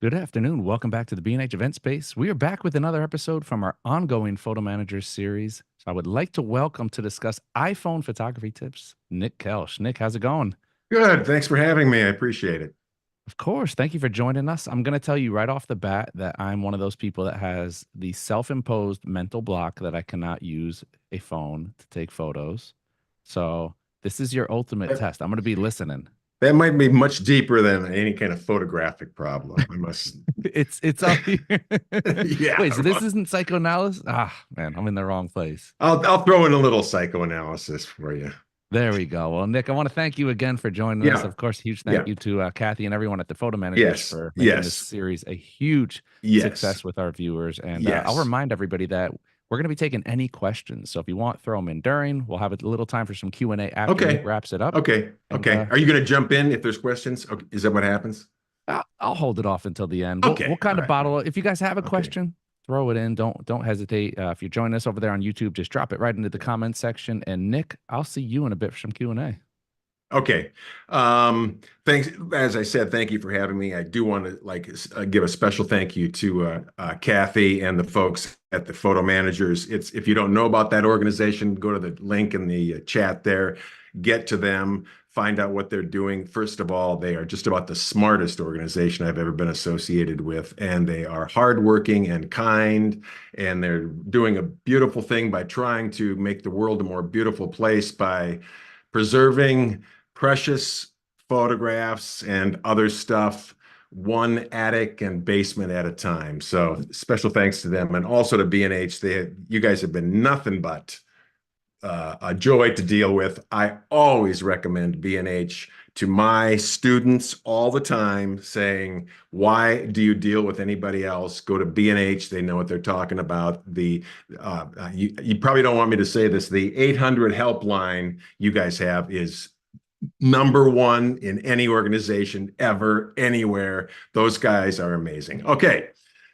Good afternoon. Welcome back to the B&H Event Space. We are back with another episode from our ongoing Photo Managers series. So I would like to welcome to discuss iPhone photography tips, Nick Kelsh. Nick, how's it going? Good. Thanks for having me. I appreciate it. Of course. Thank you for joining us. I'm going to tell you right off the bat that I'm one of those people that has the self-imposed mental block that I cannot use a phone to take photos. So this is your ultimate That, test. I'm going to be listening. that might be much deeper than any kind of photographic problem. I must. It's all here. Yeah. Wait, so this isn't psychoanalysis? Ah, man, I'm in the wrong place. I'll throw in a little psychoanalysis for you. There we go. Well, Nick, I want to thank you again for joining us. Yeah. Of course, huge thank Yeah. you to Kathy and everyone at the Photo Managers Yes. for making this Yes. series a huge Yes. success with our viewers. And I'll Yes. remind everybody that we're going to be taking any questions. So if you want, throw them in during. We'll have a little time for some Q&A after Nick Okay. wraps it up. Okay. And Okay. Are you going to jump in if there's questions? Okay. Is that what happens? I'll hold it off until the end. We'll Okay. kind All of right. bottle it. If you guys have a Okay. question, throw it in. Don't hesitate. If you're joining us over there on YouTube, just drop it right into the comments section. And Nick, I'll see you in a bit for some Q&A. Okay. Thanks. As I said, thank you for having me. I do want to give a special thank you to Kathy and the folks at the Photo Managers. It's if you don't know about that organization, go to the link in the chat there, get to them, find out what they're doing. First of all, they are just about the smartest organization I've ever been associated with, and they are hardworking and kind, and they're doing a beautiful thing by trying to make the world a more beautiful place by preserving precious photographs and other stuff, one attic and basement at a time. So special thanks to them, and also to B&H. You guys have been nothing but a joy to deal with. I always recommend B&H to my students all the time, saying, why do you deal with anybody else? Go to B&H. They know what they're talking about. You probably don't want me to say this. The 800 helpline you guys have is number one in any organization ever, anywhere. Those guys are amazing. Okay.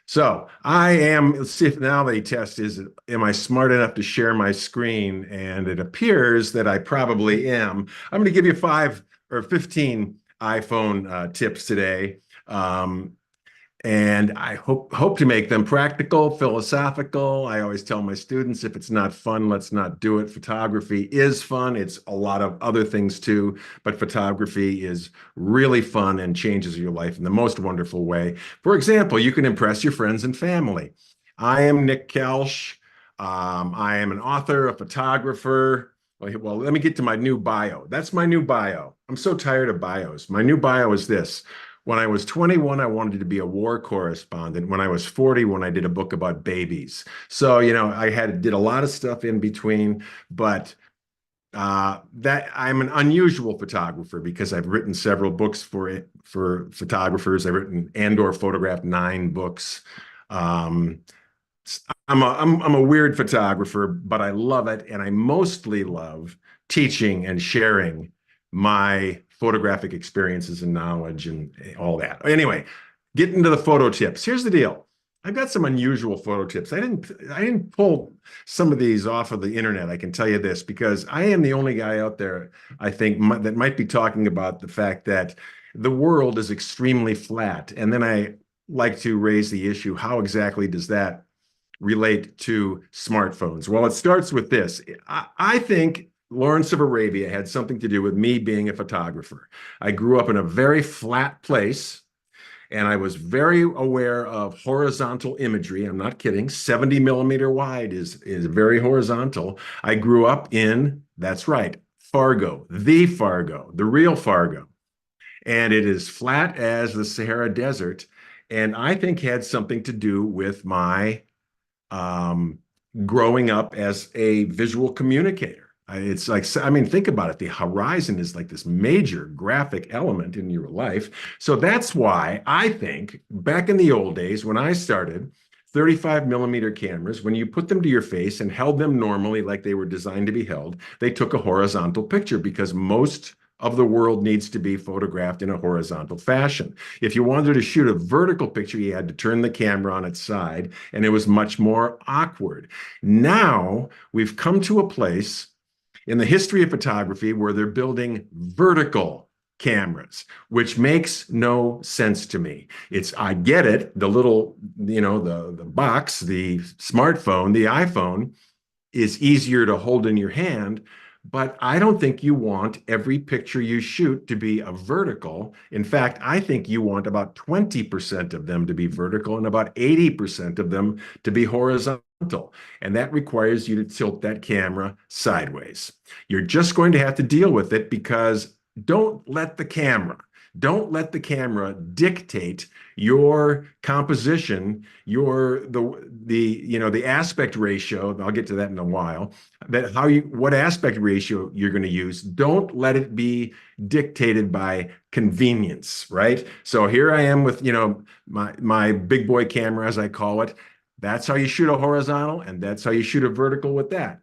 So let's see if now the test is, am I smart enough to share my screen? And it appears that I probably am. I'm going to give you 5 or 15 iPhone tips today. And I hope to make them practical, philosophical. I always tell my students, if it's not fun, let's not do it. Photography is fun. It's a lot of other things too, but photography is really fun and changes your life in the most wonderful way. For example, you can impress your friends and family. I am Nick Kelsh. I am an author, a photographer. Well, let me get to my new bio. That's my new bio. I'm so tired of bios. My new bio is this. When I was 21, I wanted to be a war correspondent. When I was 40, when I did a book about babies. So, did a lot of stuff in between, but that I'm an unusual photographer because I've written several books for photographers. I've written and/or photographed 9 books. Um, I'm a weird photographer, but I love it, and I mostly love teaching and sharing my photographic experiences and knowledge and all that. Anyway, getting into the photo tips. Here's the deal. I've got some unusual photo tips. I didn't pull some of these off of the internet. I can tell you this because I am the only guy out there, I think, that might be talking about the fact that the world is extremely flat. And then I like to raise the issue, how exactly does that relate to smartphones? Well, it starts with this. I think Lawrence of Arabia had something to do with me being a photographer. I grew up in a very flat place, and I was very aware of horizontal imagery. I'm not kidding. 70 millimeter wide is very horizontal. I grew up in, that's right, Fargo, the real Fargo. And it is flat as the Sahara Desert. And I think had something to do with my growing up as a visual communicator. It's like, I mean, think about it. The horizon is like this major graphic element in your life. So that's why I think back in the old days when I started, 35 millimeter cameras, when you put them to your face and held them normally like they were designed to be held, they took a horizontal picture because most of the world needs to be photographed in a horizontal fashion. If you wanted to shoot a vertical picture, you had to turn the camera on its side, and it was much more awkward. Now we've come to a place in the history of photography where they're building vertical cameras, which makes no sense to me. I get it, the little, the box, the smartphone, the iPhone is easier to hold in your hand, but I don't think you want every picture you shoot to be a vertical. In fact, I think you want about 20% of them to be vertical and about 80% of them to be horizontal. And that requires you to tilt that camera sideways. You're just going to have to deal with it because don't let the camera don't let the camera dictate your composition, the aspect ratio. I'll get to that in a while. That what aspect ratio you're going to use. Don't let it be dictated by convenience, right? So here I am with my big boy camera, as I call it. That's how you shoot a horizontal, and that's how you shoot a vertical with that.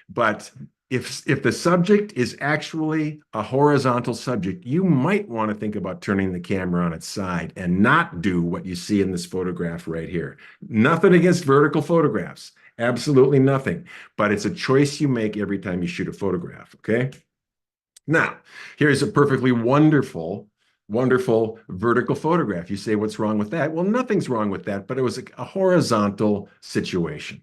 But if the subject is actually a horizontal subject, you might want to think about turning the camera on its side and not do what you see in this photograph right here. Nothing against vertical photographs, absolutely nothing. But it's a choice you make every time you shoot a photograph, okay? Now, here's a perfectly wonderful vertical photograph. You say, what's wrong with that? Well, nothing's wrong with that, but it was a horizontal situation.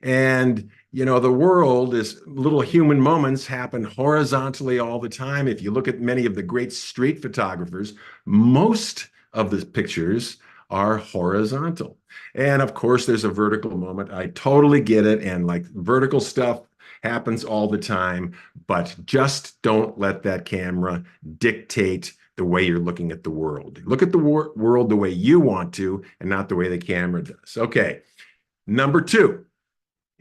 And, the world is little human moments happen horizontally all the time. If you look at many of the great street photographers, most of the pictures are horizontal. And of course, there's a vertical moment. I totally get it. And like vertical stuff happens all the time, but just don't let that camera dictate the way you're looking at the world. Look at the world the way you want to and not the way the camera does. Okay. Number two.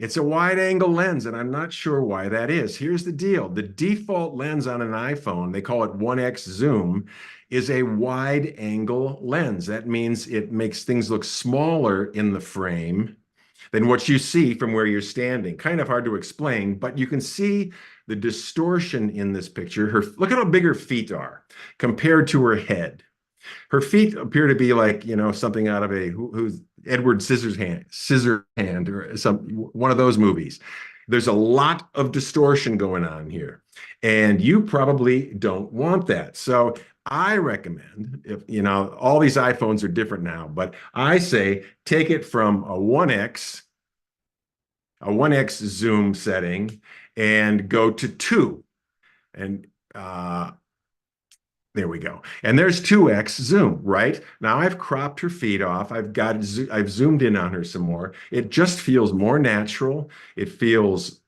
It's a wide angle lens, and I'm not sure why that is. Here's the deal. The default lens on an iPhone, they call it 1x zoom, is a wide angle lens. That means it makes things look smaller in the frame than what you see from where you're standing. Kind of hard to explain, but you can see the distortion in this picture. Look at how big her feet are compared to her head. Her feet appear to be like, something out of who's Edward Scissorhand or one of those movies. There's a lot of distortion going on here, and you probably don't want that. So I recommend, if all these iPhones are different now, but I say take it from a 1x zoom setting and go to 2. And there we go. And there's 2x zoom, right? Now I've cropped her feet off. I've zoomed in on her some more. It just feels more natural. It feels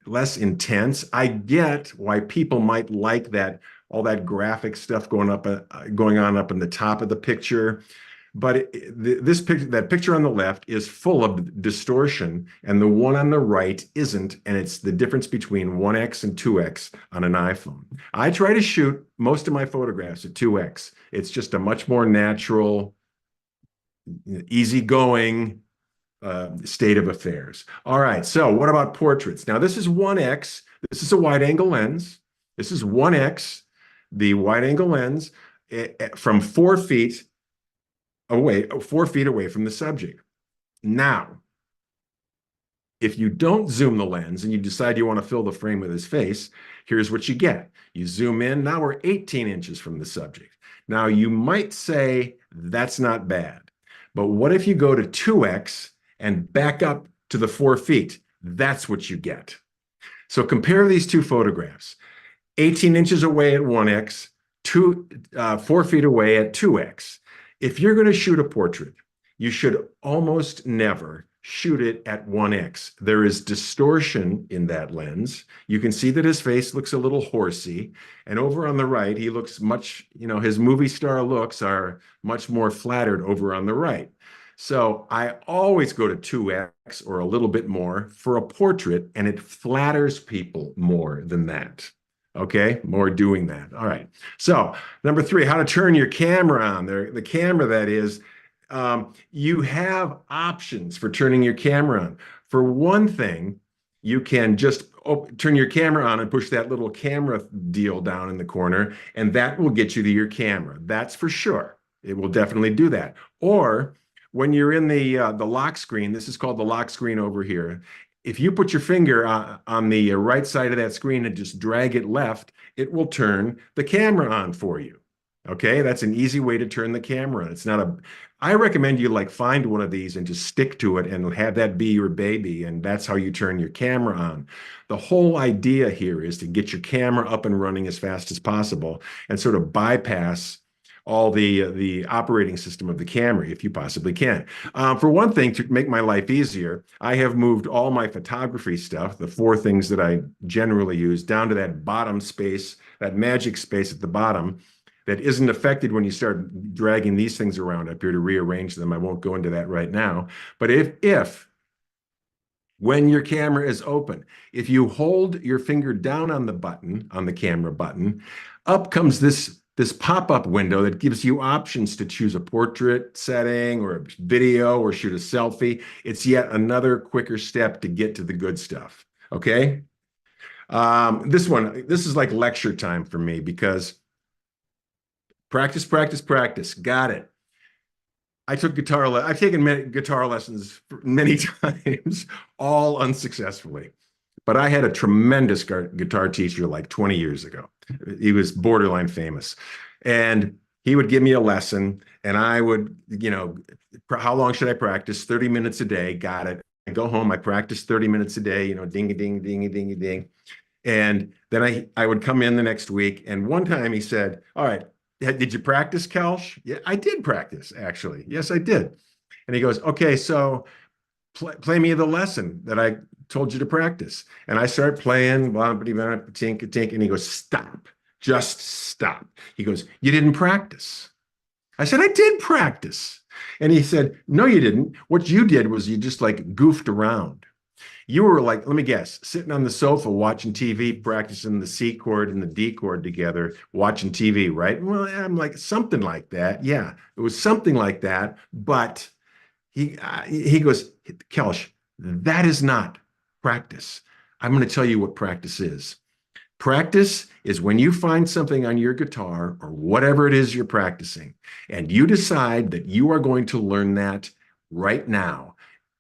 less intense. I get why people might like that, all that graphic stuff going on up in the top of the picture. But that picture on the left is full of distortion, and the one on the right isn't, and it's the difference between 1x and 2x on an iPhone. I try to shoot most of my photographs at 2x. It's just a much more natural, easygoing state of affairs. All right, so what about portraits? Now, this is 1x. This is a wide-angle lens. This is 1x, the wide-angle lens, from 4 feet away, 4 feet away from the subject. Now, if you don't zoom the lens and you decide you want to fill the frame with his face, here's what you get. You zoom in, now we're 18 inches from the subject. Now, you might say that's not bad, but what if you go to 2x and back up to the 4 feet? That's what you get. So compare these two photographs. 18 inches away at 1x, 4 feet away at 2x. If you're going to shoot a portrait, you should almost never shoot it at 1x. There is distortion in that lens. You can see that his face looks a little horsey. And over on the right, he looks much, his movie star looks are much more flattered over on the right. So I always go to 2x or a little bit more for a portrait, and it flatters people more than that. Okay, more doing that. All right. So number 3, how to turn your camera on. The camera, that is, you have options for turning your camera on. For one thing, you can just turn your camera on and push that little camera deal down in the corner, and that will get you to your camera. That's for sure. It will definitely do that. Or when you're in the lock screen, this is called the lock screen over here, If you put your finger on the right side of that screen and just drag it left, it will turn the camera on for you. Okay, that's an easy way to turn the camera on. It's not a, I recommend you like find one of these and just stick to it and have that be your baby. And that's how you turn your camera on. The whole idea here is to get your camera up and running as fast as possible and sort of bypass all the operating system of the camera if you possibly can. For one thing, to make my life easier, I have moved all my photography stuff, the four things that I generally use, down to that bottom space, that magic space at the bottom that isn't affected when you start dragging these things around up here to rearrange them. I won't go into that right now. But if when your camera is open, if you hold your finger down on the button, on the camera button, up comes this pop-up window that gives you options to choose a portrait setting or a video or shoot a selfie. It's yet another quicker step to get to the good stuff. Okay. This is like lecture time for me because practice, practice, practice. Got it. I've taken guitar lessons many times, all unsuccessfully. But I had a tremendous guitar teacher like 20 years ago. He was borderline famous. And he would give me a lesson, and I would, how long should I practice? 30 minutes a day. Got it. I go home, I practice 30 minutes a day, ding, ding, ding, ding, ding. And then I would come in the next week. And one time he said, all right, did you practice, Kelsh? Yeah, I did practice, actually. Yes, I did. And he goes, okay, so play me the lesson that I told you to practice. And I start playing, tink, and he goes, stop, just stop. He goes, you didn't practice. I said, I did practice. And he said, no, you didn't. What you did was you just like goofed around. You were like, let me guess, sitting on the sofa watching TV, practicing the C chord and the D chord together, watching TV, right? Well, I'm like, something like that. Yeah, it was something like that. But he goes, Kelsh, that is not practice. I'm going to tell you what practice is. Practice is when you find something on your guitar or whatever it is you're practicing, and you decide that you are going to learn that right now.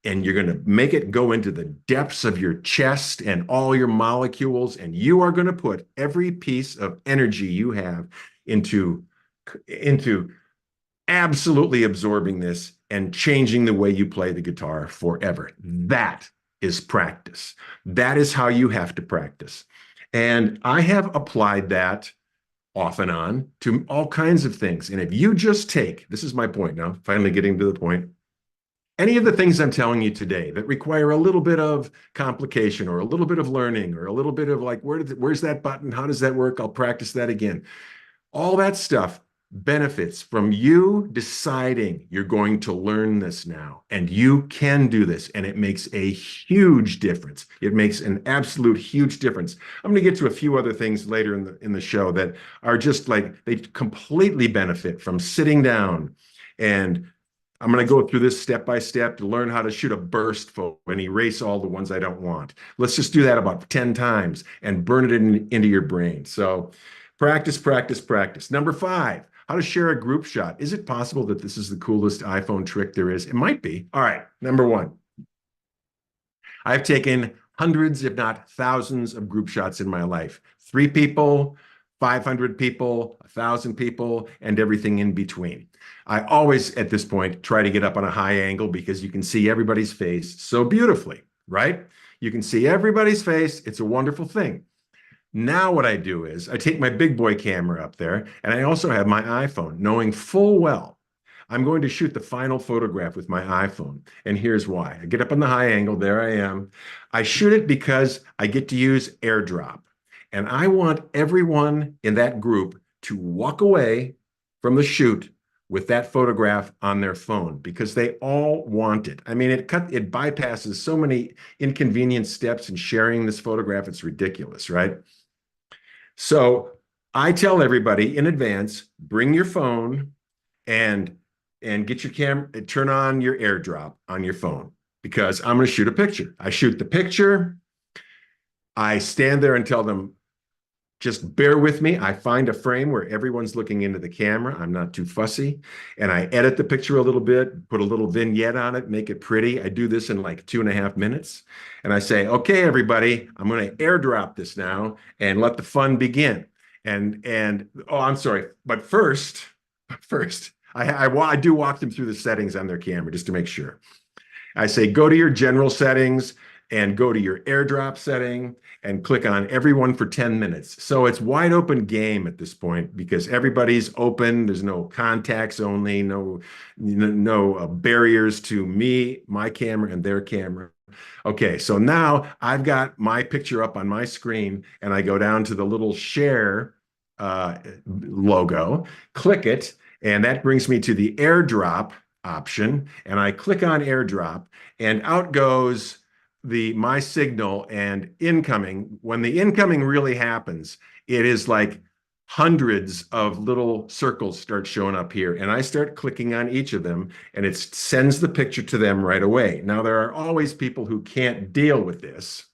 And you're going to make it go into the depths of your chest and all your molecules. And you are going to put every piece of energy you have into absolutely absorbing this and changing the way you play the guitar forever. That is practice. That is how you have to practice. And I have applied that off and on to all kinds of things. And if you just take, this is my point now, finally getting to the point, any of the things I'm telling you today that require a little bit of complication or a little bit of learning or a little bit of like, where's that button? How does that work? I'll practice that again. All that stuff benefits from you deciding you're going to learn this now, and you can do this, and it makes a huge difference. It makes an absolute huge difference. I'm going to get to a few other things later in the show that are just like, they completely benefit from sitting down, and I'm going to go through this step by step to learn how to shoot a burst photo and erase all the ones I don't want. Let's just do that about 10 times and burn it into your brain. So practice, practice, practice. Number 5, how to share a group shot. Is it possible that this is the coolest iPhone trick there is? It might be. All right, number 1. I've taken hundreds, if not thousands, of group shots in my life. 3 people, 500 people, 1,000 people, and everything in between. I always, at this point, try to get up on a high angle because you can see everybody's face so beautifully, right? You can see everybody's face. It's a wonderful thing. Now what I do is I take my big boy camera up there, and I also have my iPhone, knowing full well I'm going to shoot the final photograph with my iPhone. And here's why. I get up on the high angle. There I am. I shoot it because I get to use AirDrop. And I want everyone in that group to walk away from the shoot with that photograph on their phone because they all want it. I mean, it bypasses so many inconvenient steps in sharing this photograph. It's ridiculous, right? So I tell everybody in advance, bring your phone and get your camera, turn on your AirDrop on your phone because I'm going to shoot a picture. I shoot the picture. I stand there and tell them, just bear with me. I find a frame where everyone's looking into the camera. I'm not too fussy. And I edit the picture a little bit, put a little vignette on it, make it pretty. I do this in like 2.5 minutes. And I say, okay, everybody, I'm going to airdrop this now and let the fun begin. And oh, I'm sorry. But first, I do walk them through the settings on their camera just to make sure. I say, go to your general settings and go to your airdrop setting and click on everyone for 10 minutes. So it's wide open game at this point because everybody's open. There's no contacts only, no barriers to me, my camera, and their camera. Okay, so now I've got my picture up on my screen and I go down to the little share logo, click it, and that brings me to the airdrop option. And I click on airdrop and out goes my signal and incoming. When the incoming really happens, it is like hundreds of little circles start showing up here. And I start clicking on each of them and it sends the picture to them right away. Now, there are always people who can't deal with this.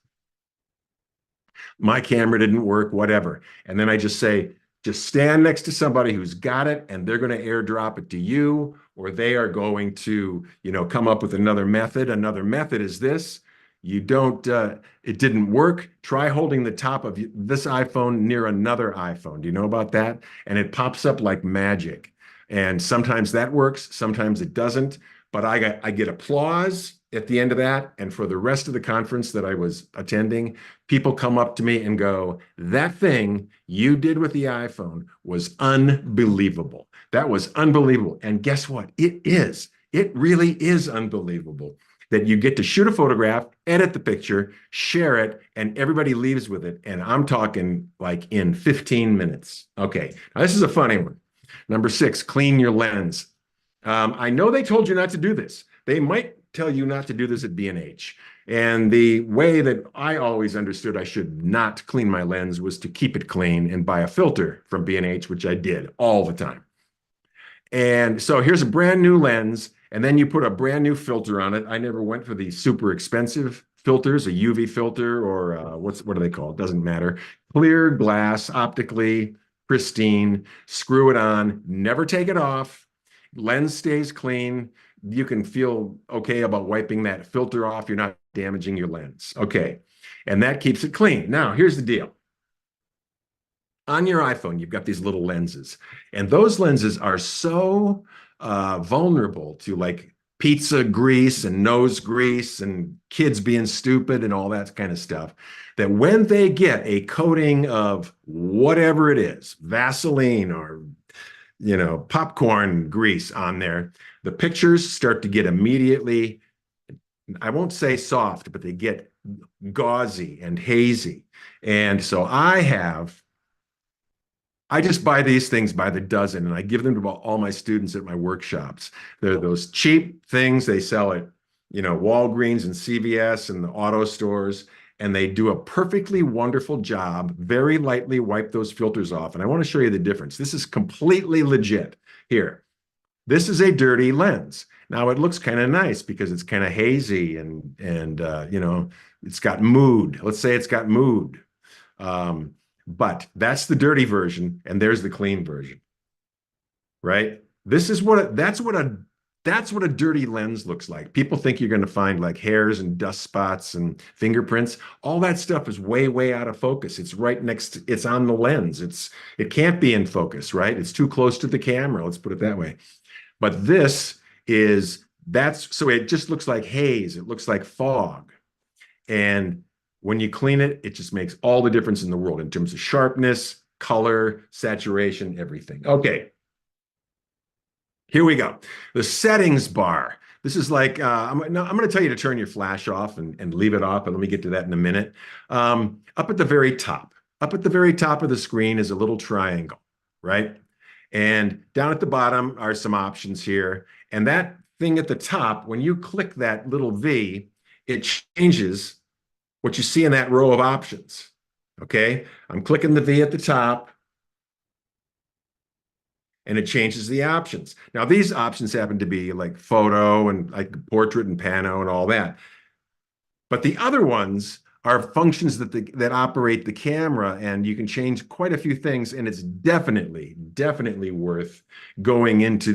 My camera didn't work, whatever. And then I just say, just stand next to somebody who's got it and they're going to airdrop it to you, or they are going to, come up with another method. Another method is this. You don't, it didn't work. Try holding the top of this iPhone near another iPhone. Do you know about that? And it pops up like magic. And sometimes that works, sometimes it doesn't. But I get applause at the end of that. And for the rest of the conference that I was attending, people come up to me and go, that thing you did with the iPhone was unbelievable. That was unbelievable. And guess what? It is. It really is unbelievable that you get to shoot a photograph, edit the picture, share it, and everybody leaves with it. And I'm talking like in 15 minutes. Okay, now this is a funny one. Number 6, clean your lens. I know they told you not to do this. They might tell you not to do this at B&H. And the way that I always understood I should not clean my lens was to keep it clean and buy a filter from B&H, which I did all the time. And so here's a brand new lens, and then you put a brand new filter on it. I never went for the super expensive filters, a UV filter or what are they called? Doesn't matter. Clear glass, optically pristine, screw it on, never take it off. Lens stays clean. You can feel okay about wiping that filter off. You're not damaging your lens. Okay. And that keeps it clean. Now, here's the deal. On your iPhone, you've got these little lenses, and those lenses are so vulnerable to like pizza grease and nose grease and kids being stupid and all that kind of stuff, that when they get a coating of whatever it is, Vaseline or popcorn grease on there, the pictures start to get immediately, I won't say soft, but they get gauzy and hazy. And so I just buy these things by the dozen, and I give them to all my students at my workshops. They're those cheap things they sell at, Walgreens and CVS and the auto stores, and they do a perfectly wonderful job. Very lightly wipe those filters off, and I want to show you the difference. This is completely legit. Here, this is a dirty lens. Now it looks kind of nice because it's kind of hazy and it's got mood. Let's say it's got mood. But that's the dirty version, and there's the clean version, right? That's what a dirty lens looks like. People think you're going to find like hairs and dust spots and fingerprints. All that stuff is way, way out of focus. It's right it's on the lens. It can't be in focus, right? It's too close to the camera. Let's put it that way. But so it just looks like haze. It looks like fog. And when you clean it, it just makes all the difference in the world in terms of sharpness, color, saturation, everything. Okay. Here we go. The settings bar. This is like, I'm going to tell you to turn your flash off and leave it off, but let me get to that in a minute. Up at the very top of the screen is a little triangle, right? And down at the bottom are some options here. And that thing at the top, when you click that little V, it changes what you see in that row of options. Okay, I'm clicking the V at the top and it changes the options. Now, these options happen to be like photo and like portrait and pano and all that. But the other ones are functions that operate the camera, and you can change quite a few things, and it's definitely worth going into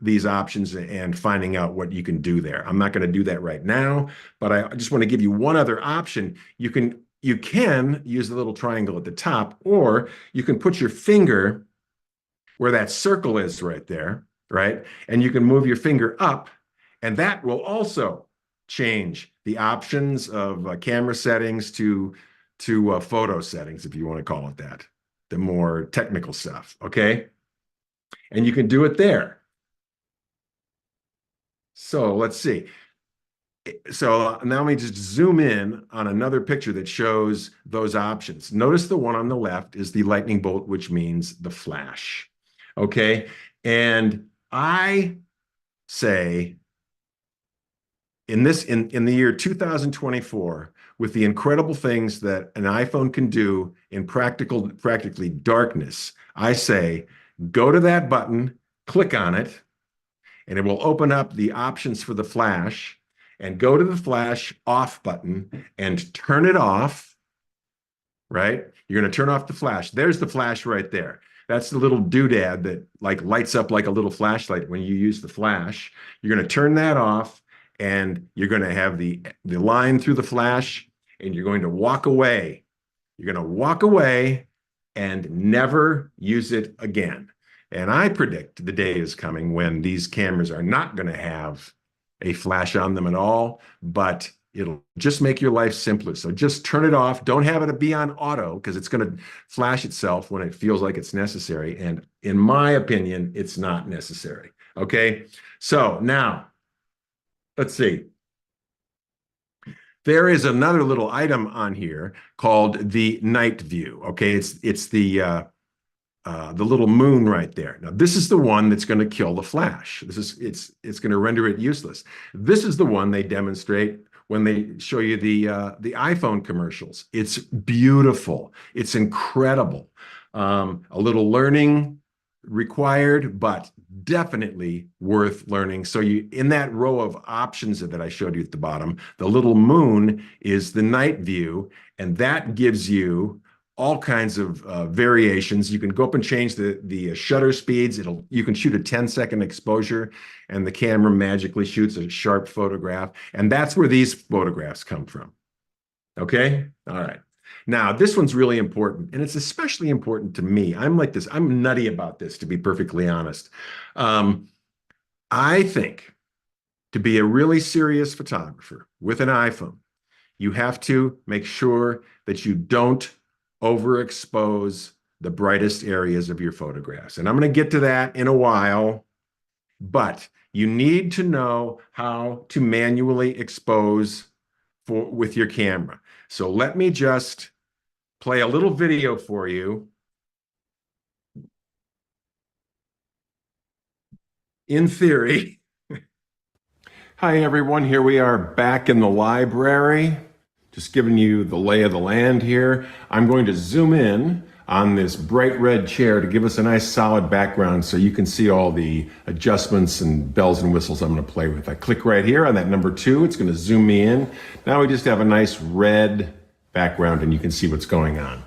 these options and finding out what you can do there. I'm not going to do that right now, but I just want to give you one other option. You can use the little triangle at the top, or you can put your finger where that circle is right there, right? And you can move your finger up, and that will also change the options of camera settings to photo settings, if you want to call it that, the more technical stuff, okay? And you can do it there. So let's see. So now let me just zoom in on another picture that shows those options. Notice the one on the left is the lightning bolt, which means the flash. Okay. And I say in the year 2024, with the incredible things that an iPhone can do in practically darkness, I say go to that button, click on it, and it will open up the options for the flash, and go to the flash off button and turn it off, right? You're going to turn off the flash. There's the flash right there. That's the little doodad that like lights up like a little flashlight when you use the flash. You're going to turn that off, and you're going to have the line through the flash, and you're going to walk away. You're going to walk away and never use it again. And I predict the day is coming when these cameras are not going to have a flash on them at all, but it'll just make your life simpler. So just turn it off. Don't have it be on auto, because it's going to flash itself when it feels like it's necessary. And in my opinion, it's not necessary. Okay. So now let's see. There is another little item on here called the night view. Okay. It's the little moon right there. Now, this is the one that's going to kill the flash. It's going to render it useless. This is the one they demonstrate when they show you the iPhone commercials. It's beautiful. It's incredible. A little learning required, but definitely worth learning. So in that row of options that I showed you at the bottom, the little moon is the night view, and that gives you all kinds of variations. You can go up and change the shutter speeds. You can shoot a 10-second exposure, and the camera magically shoots a sharp photograph. And that's where these photographs come from. Okay? All right. Now, this one's really important, and it's especially important to me. I'm like this. I'm nutty about this, to be perfectly honest. I think to be a really serious photographer with an iPhone, you have to make sure that you don't overexpose the brightest areas of your photographs. And I'm going to get to that in a while, but you need to know how to manually expose with your camera. So let me just play a little video for you. In theory. Hi, everyone. Here we are back in the library. Just giving you the lay of the land here. I'm going to zoom in on this bright red chair to give us a nice solid background so you can see all the adjustments and bells and whistles I'm going to play with. I click right here on that number 2. It's going to zoom me in. Now we just have a nice red background, and you can see what's going on.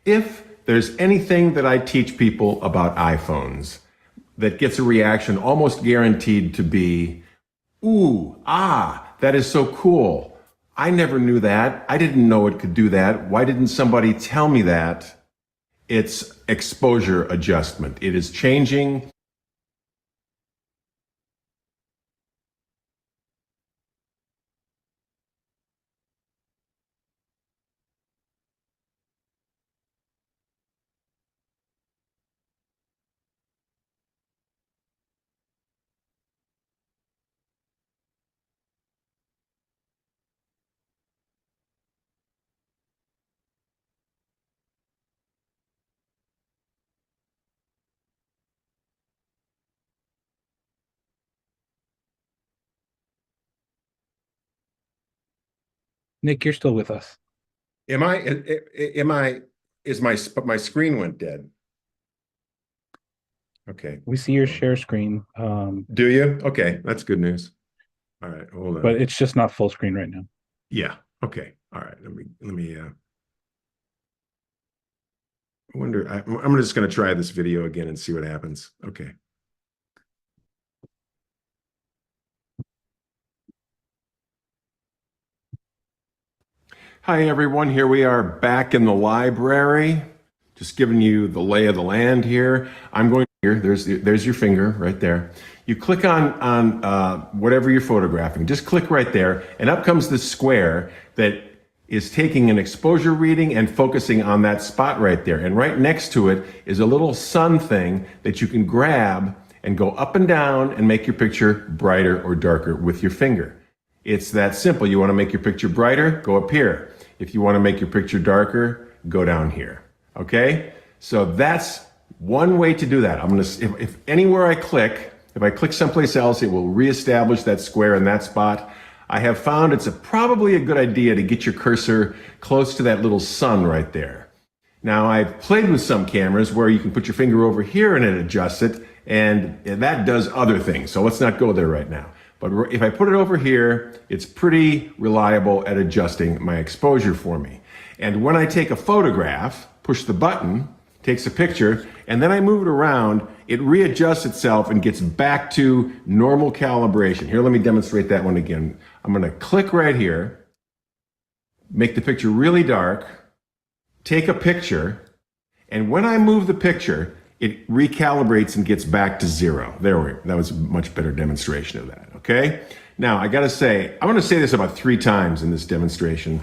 If there's anything that I teach people about iPhones that gets a reaction almost guaranteed to be, ooh, ah, that is so cool. I never knew that. I didn't know it could do that. Why didn't somebody tell me that? It's exposure adjustment. It is changing. Nick, you're still with us. Is my screen went dead? Okay. We see your share screen, Do you? Okay, that's good news. All right, hold on. but it's just not full screen right now. Yeah, okay. All right, I wonder, I'm just going to try this video again and see what happens. Okay. Hi, everyone. Here we are back in the library. Just giving you the lay of the land here. I'm going here. There's your finger right there. You click on whatever you're photographing. Just click right there, and up comes this square that is taking an exposure reading and focusing on that spot right there. And right next to it is a little sun thing that you can grab and go up and down and make your picture brighter or darker with your finger. It's that simple. You want to make your picture brighter, go up here. If you want to make your picture darker, go down here. Okay? So that's one way to do that. I'm going to, if anywhere I click, if I click someplace else, it will reestablish that square in that spot. I have found it's probably a good idea to get your cursor close to that little sun right there. Now, I've played with some cameras where you can put your finger over here and it adjusts it, and that does other things. So let's not go there right now. But if I put it over here, it's pretty reliable at adjusting my exposure for me. And when I take a photograph, push the button, takes a picture, and then I move it around, it readjusts itself and gets back to normal calibration. Here, let me demonstrate that one again. I'm going to click right here, make the picture really dark, take a picture, and when I move the picture, it recalibrates and gets back to zero. There we go. That was a much better demonstration of that, okay? Now, I gotta say, I'm gonna say this about 3 times in this demonstration.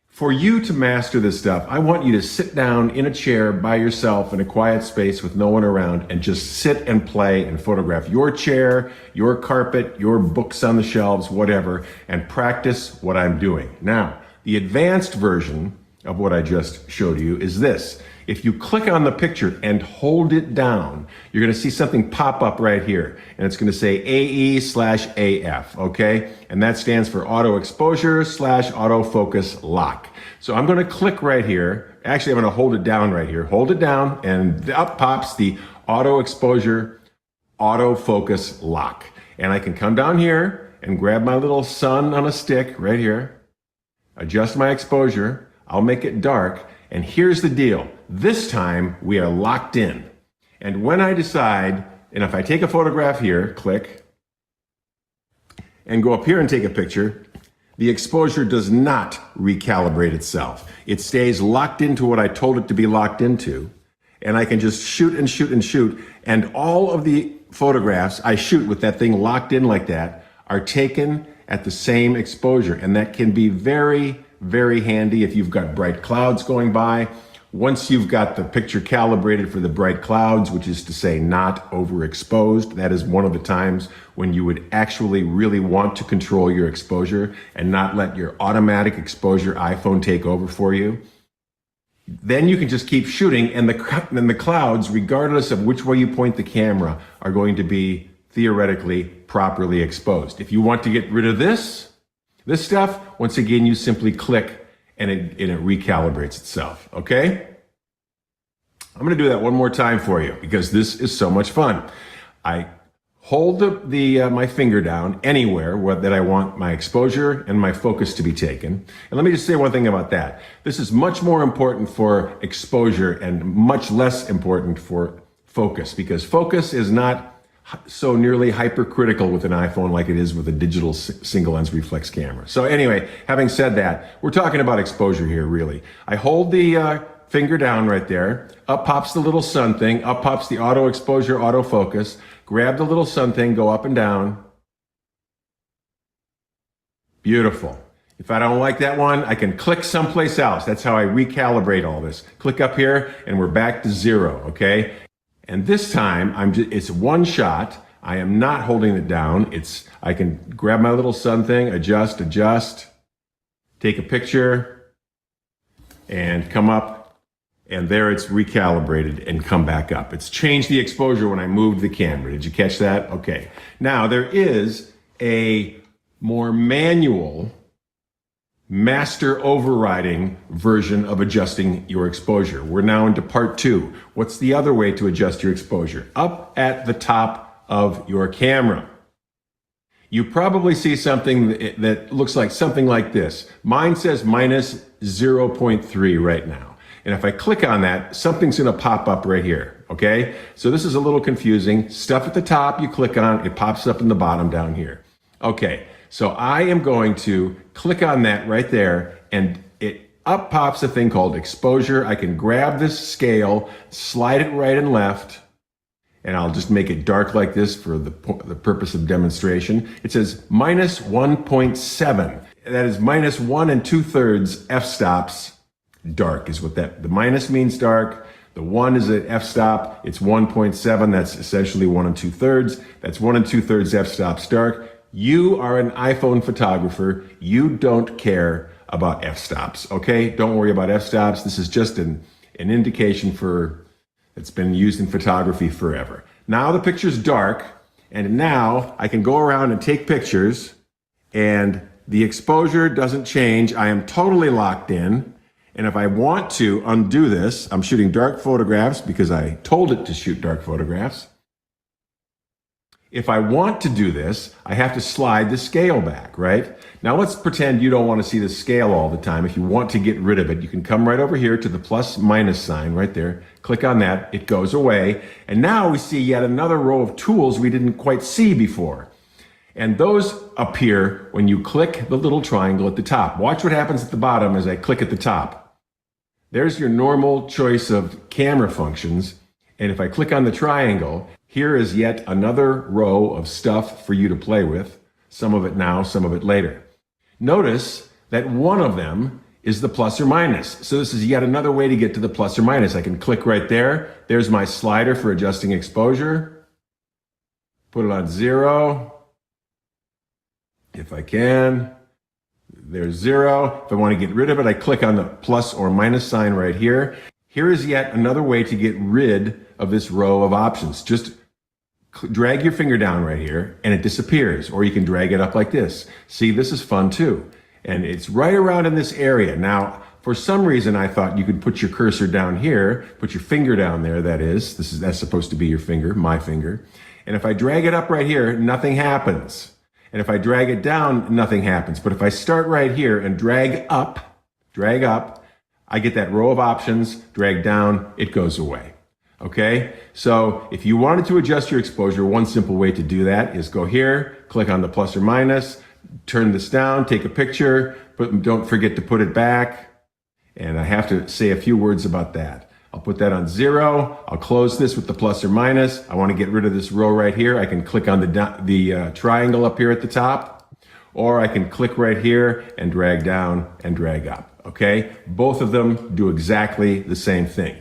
For you to master this stuff, I want you to sit down in a chair by yourself in a quiet space with no one around and just sit and play and photograph your chair, your carpet, your books on the shelves, whatever, and practice what I'm doing. Now, the advanced version of what I just showed you is this. If you click on the picture and hold it down, you're going to see something pop up right here. And it's going to say AE/AF, okay? And that stands for auto exposure / autofocus lock. So I'm going to click right here. Actually, I'm going to hold it down right here. Hold it down, and up pops the auto exposure autofocus lock. And I can come down here and grab my little sun on a stick right here, adjust my exposure. I'll make it dark. And here's the deal. This time we are locked in. And when I decide, and if I take a photograph here, click, and go up here and take a picture, the exposure does not recalibrate itself. It stays locked into what I told it to be locked into. And I can just shoot and shoot and shoot. And all of the photographs I shoot with that thing locked in like that are taken at the same exposure. And that can be very, very handy if you've got bright clouds going by. Once you've got the picture calibrated for the bright clouds, which is to say not overexposed, that is one of the times when you would actually really want to control your exposure and not let your automatic exposure iPhone take over for you. Then you can just keep shooting, and the clouds, regardless of which way you point the camera, are going to be theoretically properly exposed. If you want to get rid of this stuff, once again, you simply click and it recalibrates itself, okay? I'm gonna do that one more time for you because this is so much fun. I hold my finger down anywhere that I want my exposure and my focus to be taken. And let me just say one thing about that. This is much more important for exposure and much less important for focus, because focus is not so nearly hypercritical with an iPhone like it is with a digital single lens reflex camera. So anyway, having said that, we're talking about exposure here, really. I hold the finger down right there. Up pops the little sun thing. Up pops the auto exposure, autofocus. Grab the little sun thing, go up and down. Beautiful. If I don't like that one, I can click someplace else. That's how I recalibrate all this. Click up here and we're back to 0, okay? And this time, it's one shot. I am not holding it down. I can grab my little sun thing, adjust, take a picture, and come up, and there it's recalibrated and come back up. It's changed the exposure when I moved the camera. Did you catch that? Okay. Now, there is a more manual master overriding version of adjusting your exposure. We're now into part 2. What's the other way to adjust your exposure? Up at the top of your camera. you probably see something that looks like something like this. Mine says minus 0.3 right now. And if I click on that, something's going to pop up right here. Okay. So this is a little confusing. Stuff at the top you click on, it pops up in the bottom down here. Okay. So I am going to click on that right there, and it up pops a thing called exposure. I can grab this scale, slide it right and left, and I'll just make it dark like this for the purpose of demonstration. It says minus 1.7. That is minus 1 2/3 f-stops. Dark is what the minus means dark. The 1 is an f-stop. It's 1.7. That's essentially 1 2/3. That's 1 2/3 f-stops dark. You are an iPhone photographer. You don't care about f-stops, okay? Don't worry about f-stops. This is just an indication for, it's been used in photography forever. Now the picture's dark, and now I can go around and take pictures, and the exposure doesn't change. I am totally locked in. And if I want to undo this, I'm shooting dark photographs because I told it to shoot dark photographs. If I want to do this, I have to slide the scale back, right? Now let's pretend you don't want to see the scale all the time. If you want to get rid of it, you can come right over here to the plus minus sign right there. Click on that, it goes away. And now we see yet another row of tools we didn't quite see before. And those appear when you click the little triangle at the top. Watch what happens at the bottom as I click at the top. There's your normal choice of camera functions. And if I click on the triangle, here is yet another row of stuff for you to play with. Some of it now, some of it later. Notice that one of them is the plus or minus. So this is yet another way to get to the plus or minus. I can click right there. There's my slider for adjusting exposure. Put it on 0. If I can. There's 0. If I want to get rid of it, I click on the plus or minus sign right here. Here is yet another way to get rid of this row of options. Just drag your finger down right here and it disappears, or you can drag it up like this. See, this is fun too. And it's right around in this area. Now, for some reason, I thought you could put your cursor down here, put your finger down there, that's supposed to be your finger, my finger. And if I drag it up right here, nothing happens. And if I drag it down, nothing happens. But if I start right here and drag up, I get that row of options, drag down, it goes away. Okay, so if you wanted to adjust your exposure, one simple way to do that is go here, click on the plus or minus, turn this down, take a picture, but don't forget to put it back. And I have to say a few words about that. I'll put that on 0. I'll close this with the plus or minus. I want to get rid of this row right here. I can click on the triangle up here at the top, or I can click right here and drag down and drag up. Okay, both of them do exactly the same thing.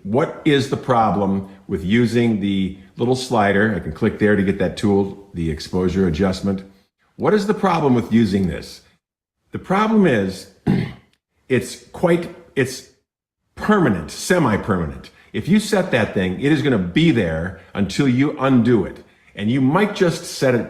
What is the problem with using the little slider? I can click there to get that tool, the exposure adjustment. What is the problem with using this? The problem is it's permanent, semi-permanent. If you set that thing, it is going to be there until you undo it. And you might just set it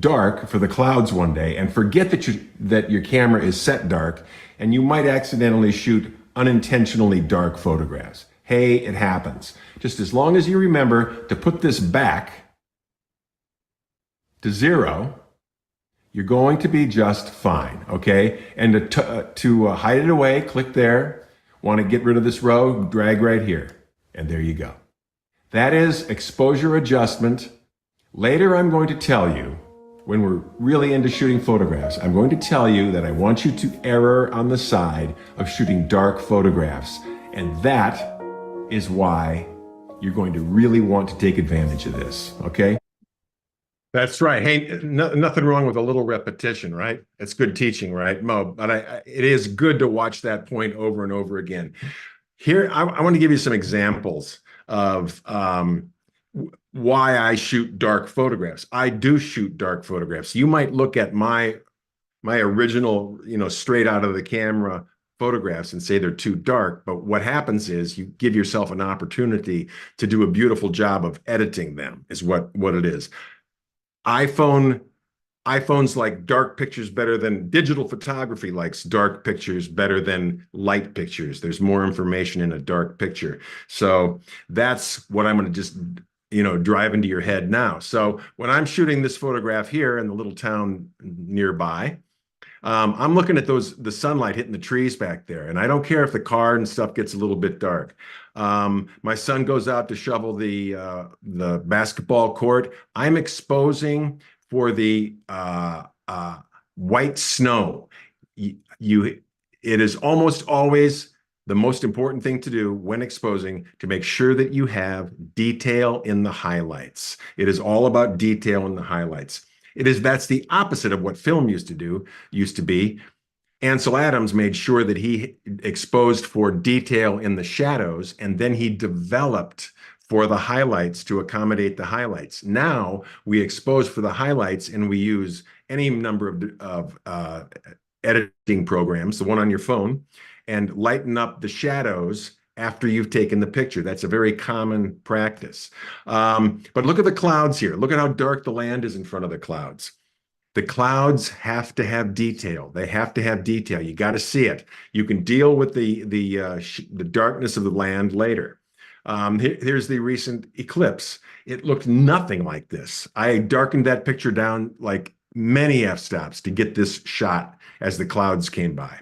dark for the clouds one day and forget that your camera is set dark, and you might accidentally shoot unintentionally dark photographs. Hey, it happens. Just as long as you remember to put this back to 0, you're going to be just fine, okay? And to hide it away, click there. Want to get rid of this row, drag right here, and there you go. That is exposure adjustment. Later, I'm going to tell you, when we're really into shooting photographs, I'm going to tell you that I want you to err on the side of shooting dark photographs. And that is why you're going to really want to take advantage of this, okay? That's right. Hey, nothing wrong with a little repetition, right? It's good teaching, right, Mo? But it is good to watch that point over and over again. Here, I want to give you some examples of why I shoot dark photographs. I do shoot dark photographs. You might look at my original, straight out of the camera photographs and say they're too dark, but what happens is you give yourself an opportunity to do a beautiful job of editing them, is what it is. iPhones like dark pictures better than digital photography likes dark pictures better than light pictures. There's more information in a dark picture. So that's what I'm going to just drive into your head now. So when I'm shooting this photograph here in the little town nearby, I'm looking at the sunlight hitting the trees back there, and I don't care if the car and stuff gets a little bit dark. My son goes out to shovel the basketball court. I'm exposing for the white snow. It is almost always the most important thing to do when exposing to make sure that you have detail in the highlights. It is all about detail in the highlights. That's the opposite of what film used to be. Ansel Adams made sure that he exposed for detail in the shadows, and then he developed for the highlights to accommodate the highlights. Now we expose for the highlights and we use any number of editing programs, the one on your phone, and lighten up the shadows after you've taken the picture. That's a very common practice. But look at the clouds here. Look at how dark the land is in front of the clouds. The clouds have to have detail. They have to have detail. You got to see it. You can deal with the darkness of the land later. Here's the recent eclipse. It looked nothing like this. I darkened that picture down like many f-stops to get this shot as the clouds came by.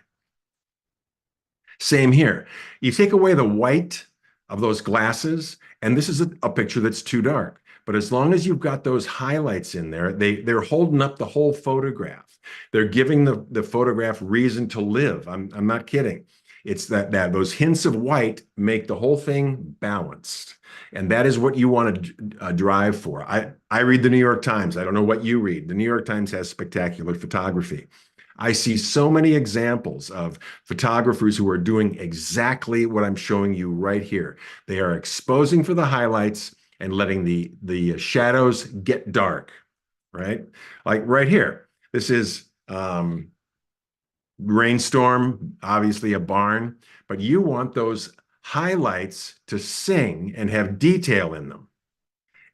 Same here. You take away the white of those glasses, and this is a picture that's too dark. But as long as you've got those highlights in there, they're holding up the whole photograph. They're giving the photograph reason to live. I'm not kidding. It's that those hints of white make the whole thing balanced. And that is what you want to drive for. I read the New York Times. I don't know what you read. The New York Times has spectacular photography. I see so many examples of photographers who are doing exactly what I'm showing you right here. They are exposing for the highlights and letting the shadows get dark, right? Like right here. This is rainstorm, obviously a barn, but you want those highlights to sing and have detail in them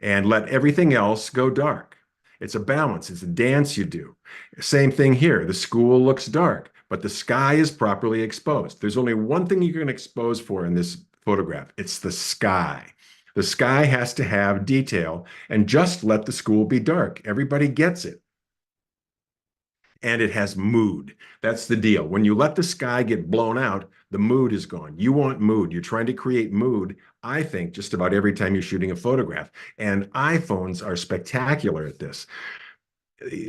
and let everything else go dark. It's a balance. It's a dance you do. Same thing here. The school looks dark, but the sky is properly exposed. There's only one thing you can expose for in this photograph. It's the sky. The sky has to have detail, and just let the school be dark. Everybody gets it. And it has mood. That's the deal. When you let the sky get blown out, the mood is gone. You want mood. You're trying to create mood, I think, just about every time you're shooting a photograph. And iPhones are spectacular at this.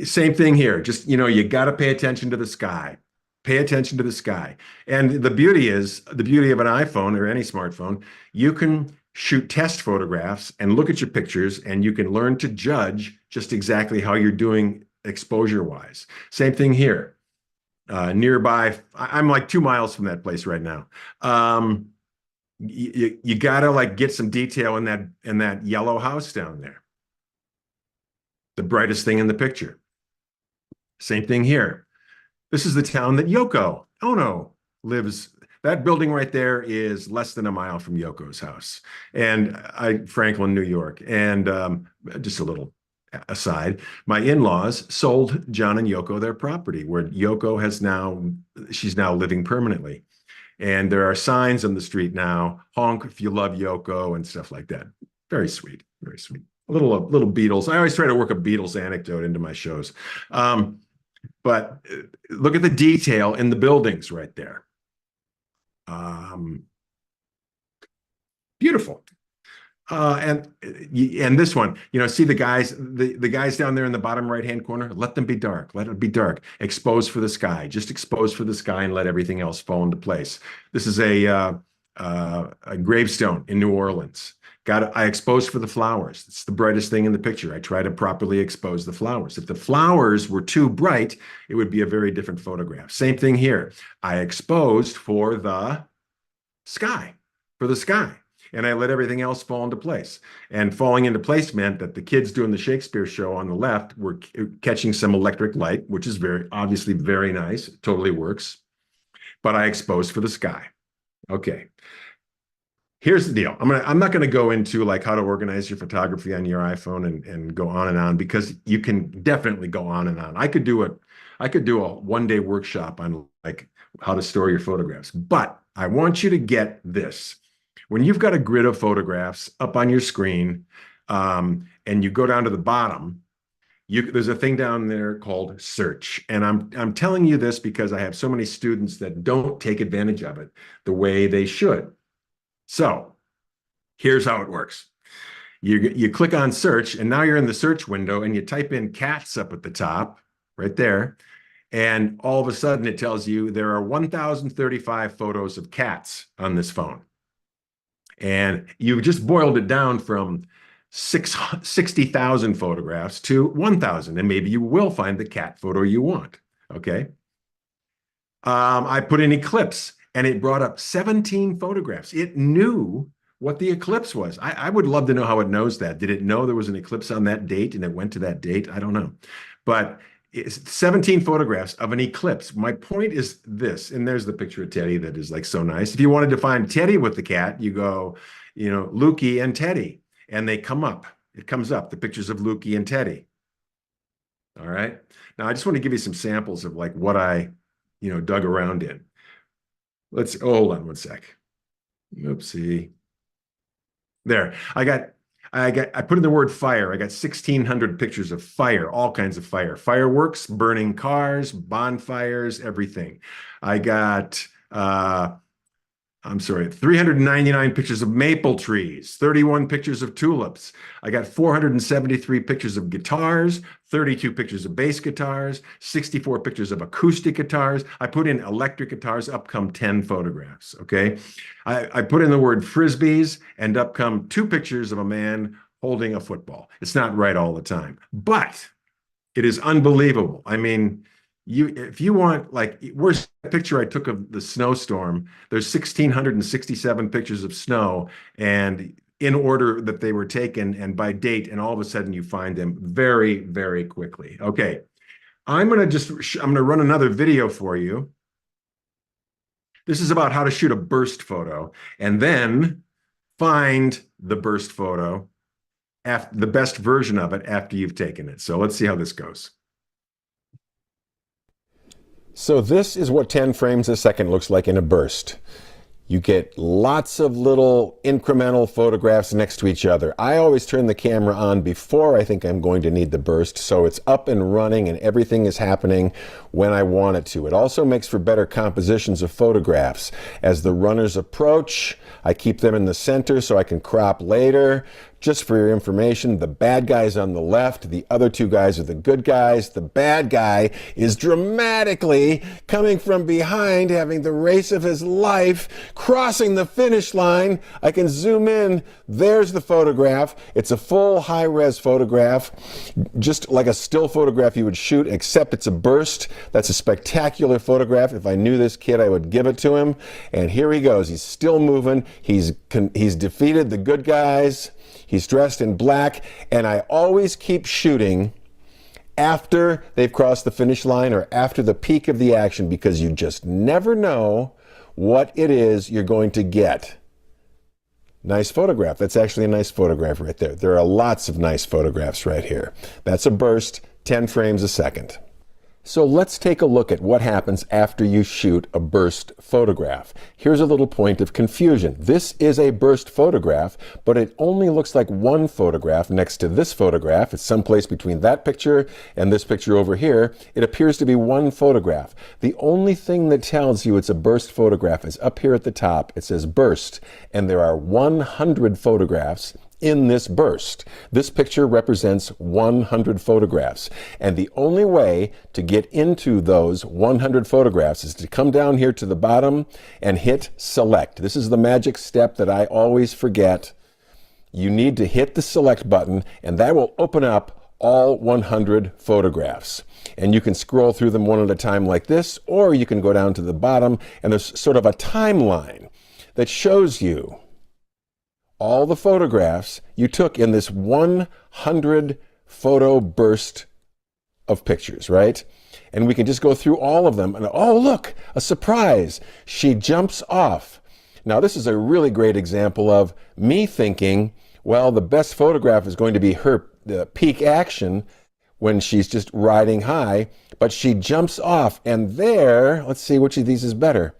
Same thing here. Just, you got to pay attention to the sky. Pay attention to the sky. And the beauty of an iPhone or any smartphone, you can shoot test photographs and look at your pictures, and you can learn to judge just exactly how you're doing exposure-wise. Same thing here. Nearby, I'm like 2 miles from that place right now. You gotta like get some detail in that yellow house down there. The brightest thing in the picture. Same thing here. This is the town that Yoko Ono lives. That building right there is less than a mile from Yoko's house, and Franklin, New York. And just a little aside, my in-laws sold John and Yoko their property, where Yoko she's now living permanently. And there are signs on the street now, honk if you love Yoko and stuff like that. Very sweet, very sweet. A little Beatles. I always try to work a Beatles anecdote into my shows. But look at the detail in the buildings right there. Beautiful. And this one, see the guys down there in the bottom right-hand corner, let them be dark. Let it be dark. Expose for the sky. Just expose for the sky and let everything else fall into place. This is a gravestone in New Orleans. I exposed for the flowers. It's the brightest thing in the picture. I try to properly expose the flowers. If the flowers were too bright, it would be a very different photograph. Same thing here. I exposed for the sky, and I let everything else fall into place. And falling into place meant that the kids doing the Shakespeare show on the left were catching some electric light, which is obviously very nice. It totally works. But I exposed for the sky. Okay. Here's the deal. I'm not going to go into like how to organize your photography on your iPhone and go on and on, because you can definitely go on and on. I could do a one-day workshop on like how to store your photographs. But I want you to get this. When you've got a grid of photographs up on your screen, and you go down to the bottom, there's a thing down there called search. And I'm telling you this because I have so many students that don't take advantage of it the way they should. So here's how it works. You click on search, and now you're in the search window, and you type in cats up at the top, right there. And all of a sudden it tells you there are 1,035 photos of cats on this phone. And you've just boiled it down from 60,000 photographs to 1,000. And maybe you will find the cat photo you want. Okay. I put in eclipse, and it brought up 17 photographs. It knew what the eclipse was. I would love to know how it knows that. Did it know there was an eclipse on that date and it went to that date? I don't know. But it's 17 photographs of an eclipse. My point is this, and there's the picture of Teddy that is like so nice. If you wanted to find Teddy with the cat, you go, Lukey and Teddy, and they come up. It comes up, the pictures of Lukey and Teddy. All right. Now, I just want to give you some samples of like what I, dug around in. Hold on one sec. Oopsie. There, I put in the word fire. I got 1,600 pictures of fire, all kinds of fire, fireworks, burning cars, bonfires, everything. I got, 399 pictures of maple trees, 31 pictures of tulips. I got 473 pictures of guitars, 32 pictures of bass guitars, 64 pictures of acoustic guitars. I put in electric guitars, up come 10 photographs, okay? I put in the word frisbees, and up come 2 pictures of a man holding a football. It's not right all the time, but it is unbelievable. I mean, if you want, like, where's the picture I took of the snowstorm? There's 1,667 pictures of snow, and in order that they were taken and by date, and all of a sudden you find them very, very quickly. Okay, I'm gonna run another video for you. This is about how to shoot a burst photo and then find the burst photo, the best version of it after you've taken it. So let's see how this goes. So this is what 10 frames a second looks like in a burst. You get lots of little incremental photographs next to each other. I always turn the camera on before I think I'm going to need the burst, so it's up and running and everything is happening when I want it to. It also makes for better compositions of photographs. As the runners approach, I keep them in the center so I can crop later. Just for your information, the bad guy's on the left, the other 2 guys are the good guys. The bad guy is dramatically coming from behind, having the race of his life, crossing the finish line. I can zoom in. There's the photograph. It's a full high-res photograph, just like a still photograph you would shoot, except it's a burst. That's a spectacular photograph. If I knew this kid, I would give it to him. And here he goes. He's still moving. He's defeated the good guys. He's dressed in black, and I always keep shooting after they've crossed the finish line or after the peak of the action, because you just never know what it is you're going to get. Nice photograph. That's actually a nice photograph right there. There are lots of nice photographs right here. That's a burst, 10 frames a second. So let's take a look at what happens after you shoot a burst photograph. Here's a little point of confusion. This is a burst photograph, but it only looks like one photograph next to this photograph. It's someplace between that picture and this picture over here. It appears to be one photograph. The only thing that tells you it's a burst photograph is up here at the top. It says burst, and there are 100 photographs in this burst. This picture represents 100 photographs, and the only way to get into those 100 photographs is to come down here to the bottom and hit select. This is the magic step that I always forget. You need to hit the select button, and that will open up all 100 photographs. And you can scroll through them one at a time like this, or you can go down to the bottom, and there's sort of a timeline that shows you all the photographs you took in this 100 photo burst of pictures, right? And we can just go through all of them and, oh, look, a surprise. She jumps off. Now, this is a really great example of me thinking, well, the best photograph is going to be her peak action when she's just riding high, but she jumps off, and there, let's see which of these is better.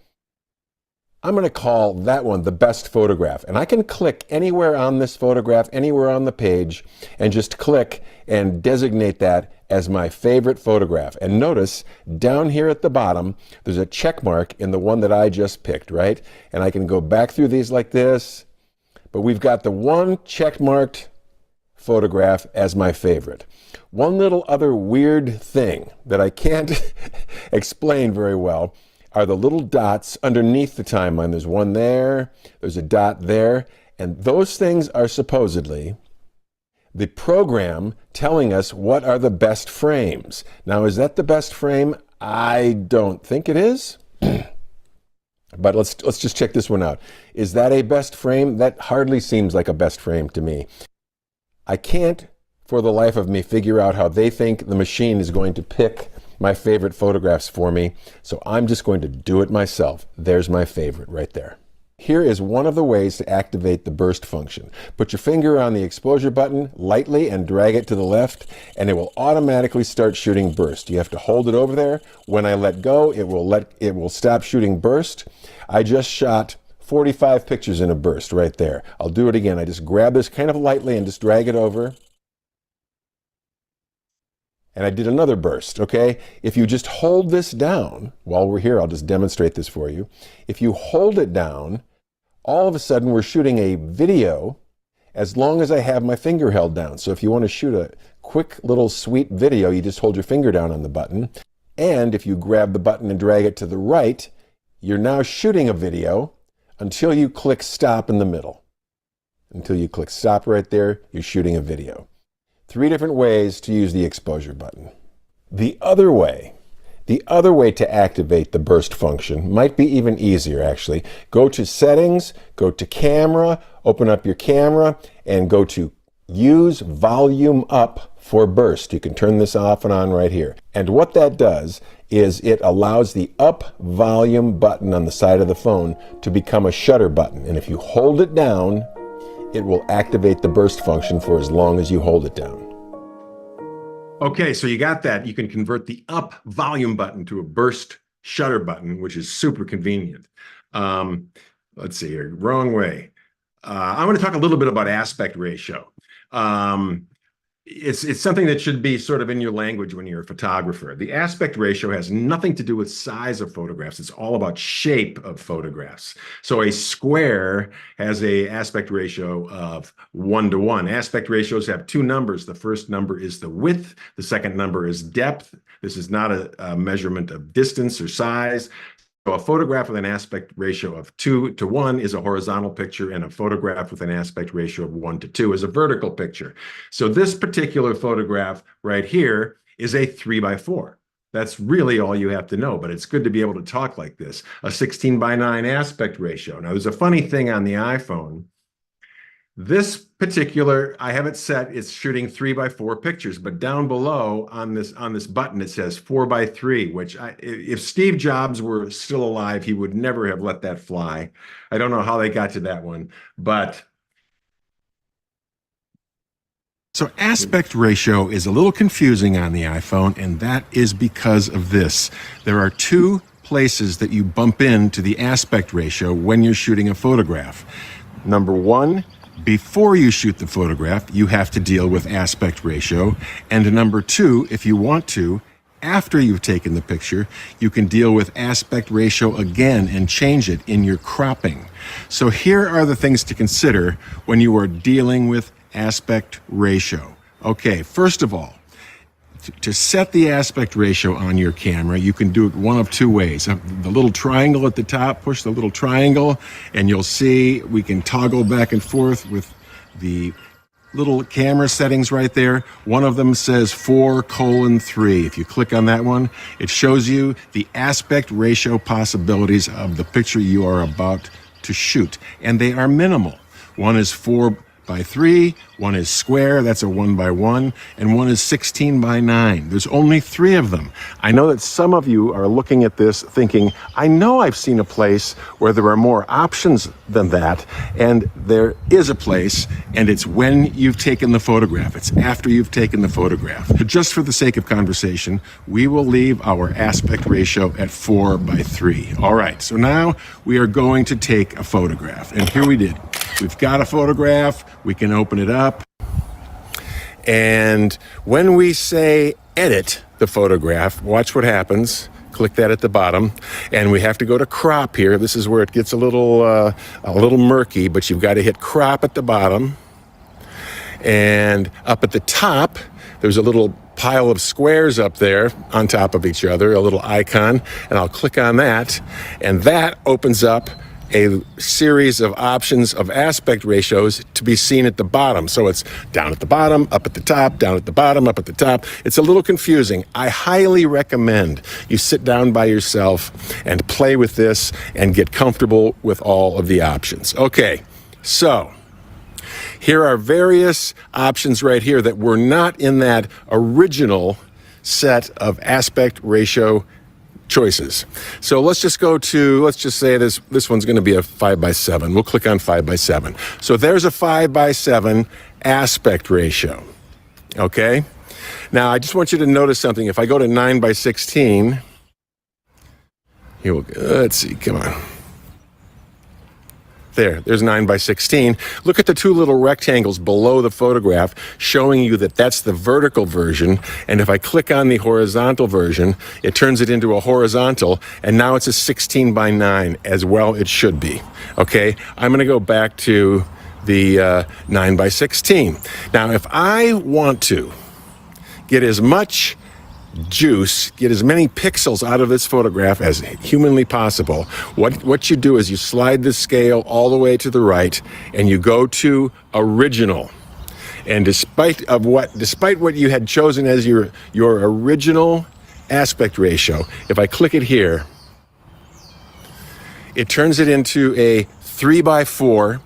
I'm going to call that one the best photograph. And I can click anywhere on this photograph, anywhere on the page, and just click and designate that as my favorite photograph. And notice down here at the bottom, there's a check mark in the one that I just picked, right? And I can go back through these like this, but we've got the one check marked photograph as my favorite. One little other weird thing that I can't explain very well are the little dots underneath the timeline. There's one there, there's a dot there, and those things are supposedly the program telling us what are the best frames. Now, is that the best frame? I don't think it is. But let's just check this one out. Is that a best frame? That hardly seems like a best frame to me. I can't, for the life of me, figure out how they think the machine is going to pick my favorite photographs for me, so I'm just going to do it myself. There's my favorite right there. Here is one of the ways to activate the burst function. Put your finger on the exposure button lightly and drag it to the left, and it will automatically start shooting burst. You have to hold it over there. When I let go, it will stop shooting burst. I just shot 45 pictures in a burst right there. I'll do it again. I just grab this kind of lightly and just drag it over. And I did another burst, okay? If you just hold this down, while we're here, I'll just demonstrate this for you. If you hold it down, all of a sudden we're shooting a video as long as I have my finger held down. So if you want to shoot a quick little sweet video, you just hold your finger down on the button. And if you grab the button and drag it to the right, you're now shooting a video until you click stop in the middle. Until you click stop right there, you're shooting a video. 3 different ways to use the exposure button. The other way to activate the burst function might be even easier actually. Go to settings, go to camera, open up your camera, and go to use volume up for burst. You can turn this off and on right here. And what that does is it allows the up volume button on the side of the phone to become a shutter button. And if you hold it down, it will activate the burst function for as long as you hold it down. Okay, so you got that. You can convert the up volume button to a burst shutter button, which is super convenient. Let's see here, wrong way. I want to talk a little bit about aspect ratio. It's something that should be sort of in your language when you're a photographer. The aspect ratio has nothing to do with size of photographs. It's all about shape of photographs. So a square has an aspect ratio of 1:1. Aspect ratios have 2 numbers. The first number is the width. The second number is depth. This is not a measurement of distance or size. So a photograph with an aspect ratio of 2:1 is a horizontal picture, and a photograph with an aspect ratio of 1:2 is a vertical picture. So this particular photograph right here is a 3:4. That's really all you have to know, but it's good to be able to talk like this. A 16:9 aspect ratio. Now, there's a funny thing on the iPhone. This particular, I have it set, it's shooting 3:4 pictures, but down below on this button, it says 4:3, which if Steve Jobs were still alive, he would never have let that fly. I don't know how they got to that one, but. So aspect ratio is a little confusing on the iPhone, and that is because of this. There are 2 places that you bump into the aspect ratio when you're shooting a photograph. Number 1, before you shoot the photograph, you have to deal with aspect ratio. And number 2, if you want to, after you've taken the picture, you can deal with aspect ratio again and change it in your cropping. So here are the things to consider when you are dealing with aspect ratio. Okay, first of all, to set the aspect ratio on your camera, you can do it one of 2 ways. The little triangle at the top, push the little triangle, and you'll see we can toggle back and forth with the little camera settings right there. One of them says 4:3. If you click on that one, it shows you the aspect ratio possibilities of the picture you are about to shoot, and they are minimal. One is 4 by 3, one is square, that's a 1 by 1, and one is 16 by 9. There's only 3 of them. I know that some of you are looking at this thinking, I know I've seen a place where there are more options than that, and there is a place, and it's when you've taken the photograph. It's after you've taken the photograph. But just for the sake of conversation, we will leave our aspect ratio at 4 by 3. All right, so now we are going to take a photograph, and here we did. We've got a photograph, we can open it up, and when we say edit the photograph, watch what happens. Click that at the bottom, and we have to go to crop here. This is where it gets a little murky, but you've got to hit crop at the bottom, and up at the top, there's a little pile of squares up there on top of each other, a little icon, and I'll click on that, and that opens up a series of options of aspect ratios to be seen at the bottom. So it's down at the bottom, up at the top, down at the bottom, up at the top. It's a little confusing. I highly recommend you sit down by yourself and play with this and get comfortable with all of the options. Okay, so here are various options right here that were not in that original set of aspect ratio choices. So let's just say this one's going to be a 5 by 7. We'll click on 5 by 7. So there's a 5 by 7 aspect ratio. Okay? Now I just want you to notice something. If I go to 9 by 16, here we'll go. Let's see, come on. There's 9 by 16. Look at the 2 little rectangles below the photograph showing you that that's the vertical version. And if I click on the horizontal version, it turns it into a horizontal. And now it's a 16 by 9 as well it should be. Okay, I'm going to go back to the 9 by 16. Now, if I want to get as much juice, get as many pixels out of this photograph as humanly possible, what you do is you slide the scale all the way to the right and you go to original. And despite what you had chosen as your original aspect ratio, if I click it here, it turns it into a 3 by 4,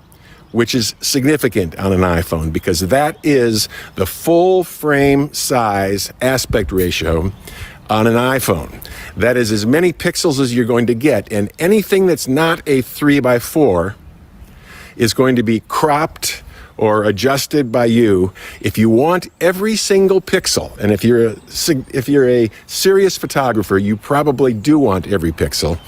which is significant on an iPhone because that is the full frame size aspect ratio on an iPhone. That is as many pixels as you're going to get, and anything that's not a 3 by 4 is going to be cropped or adjusted by you. If you want every single pixel, and if you're a serious photographer, you probably do want every pixel.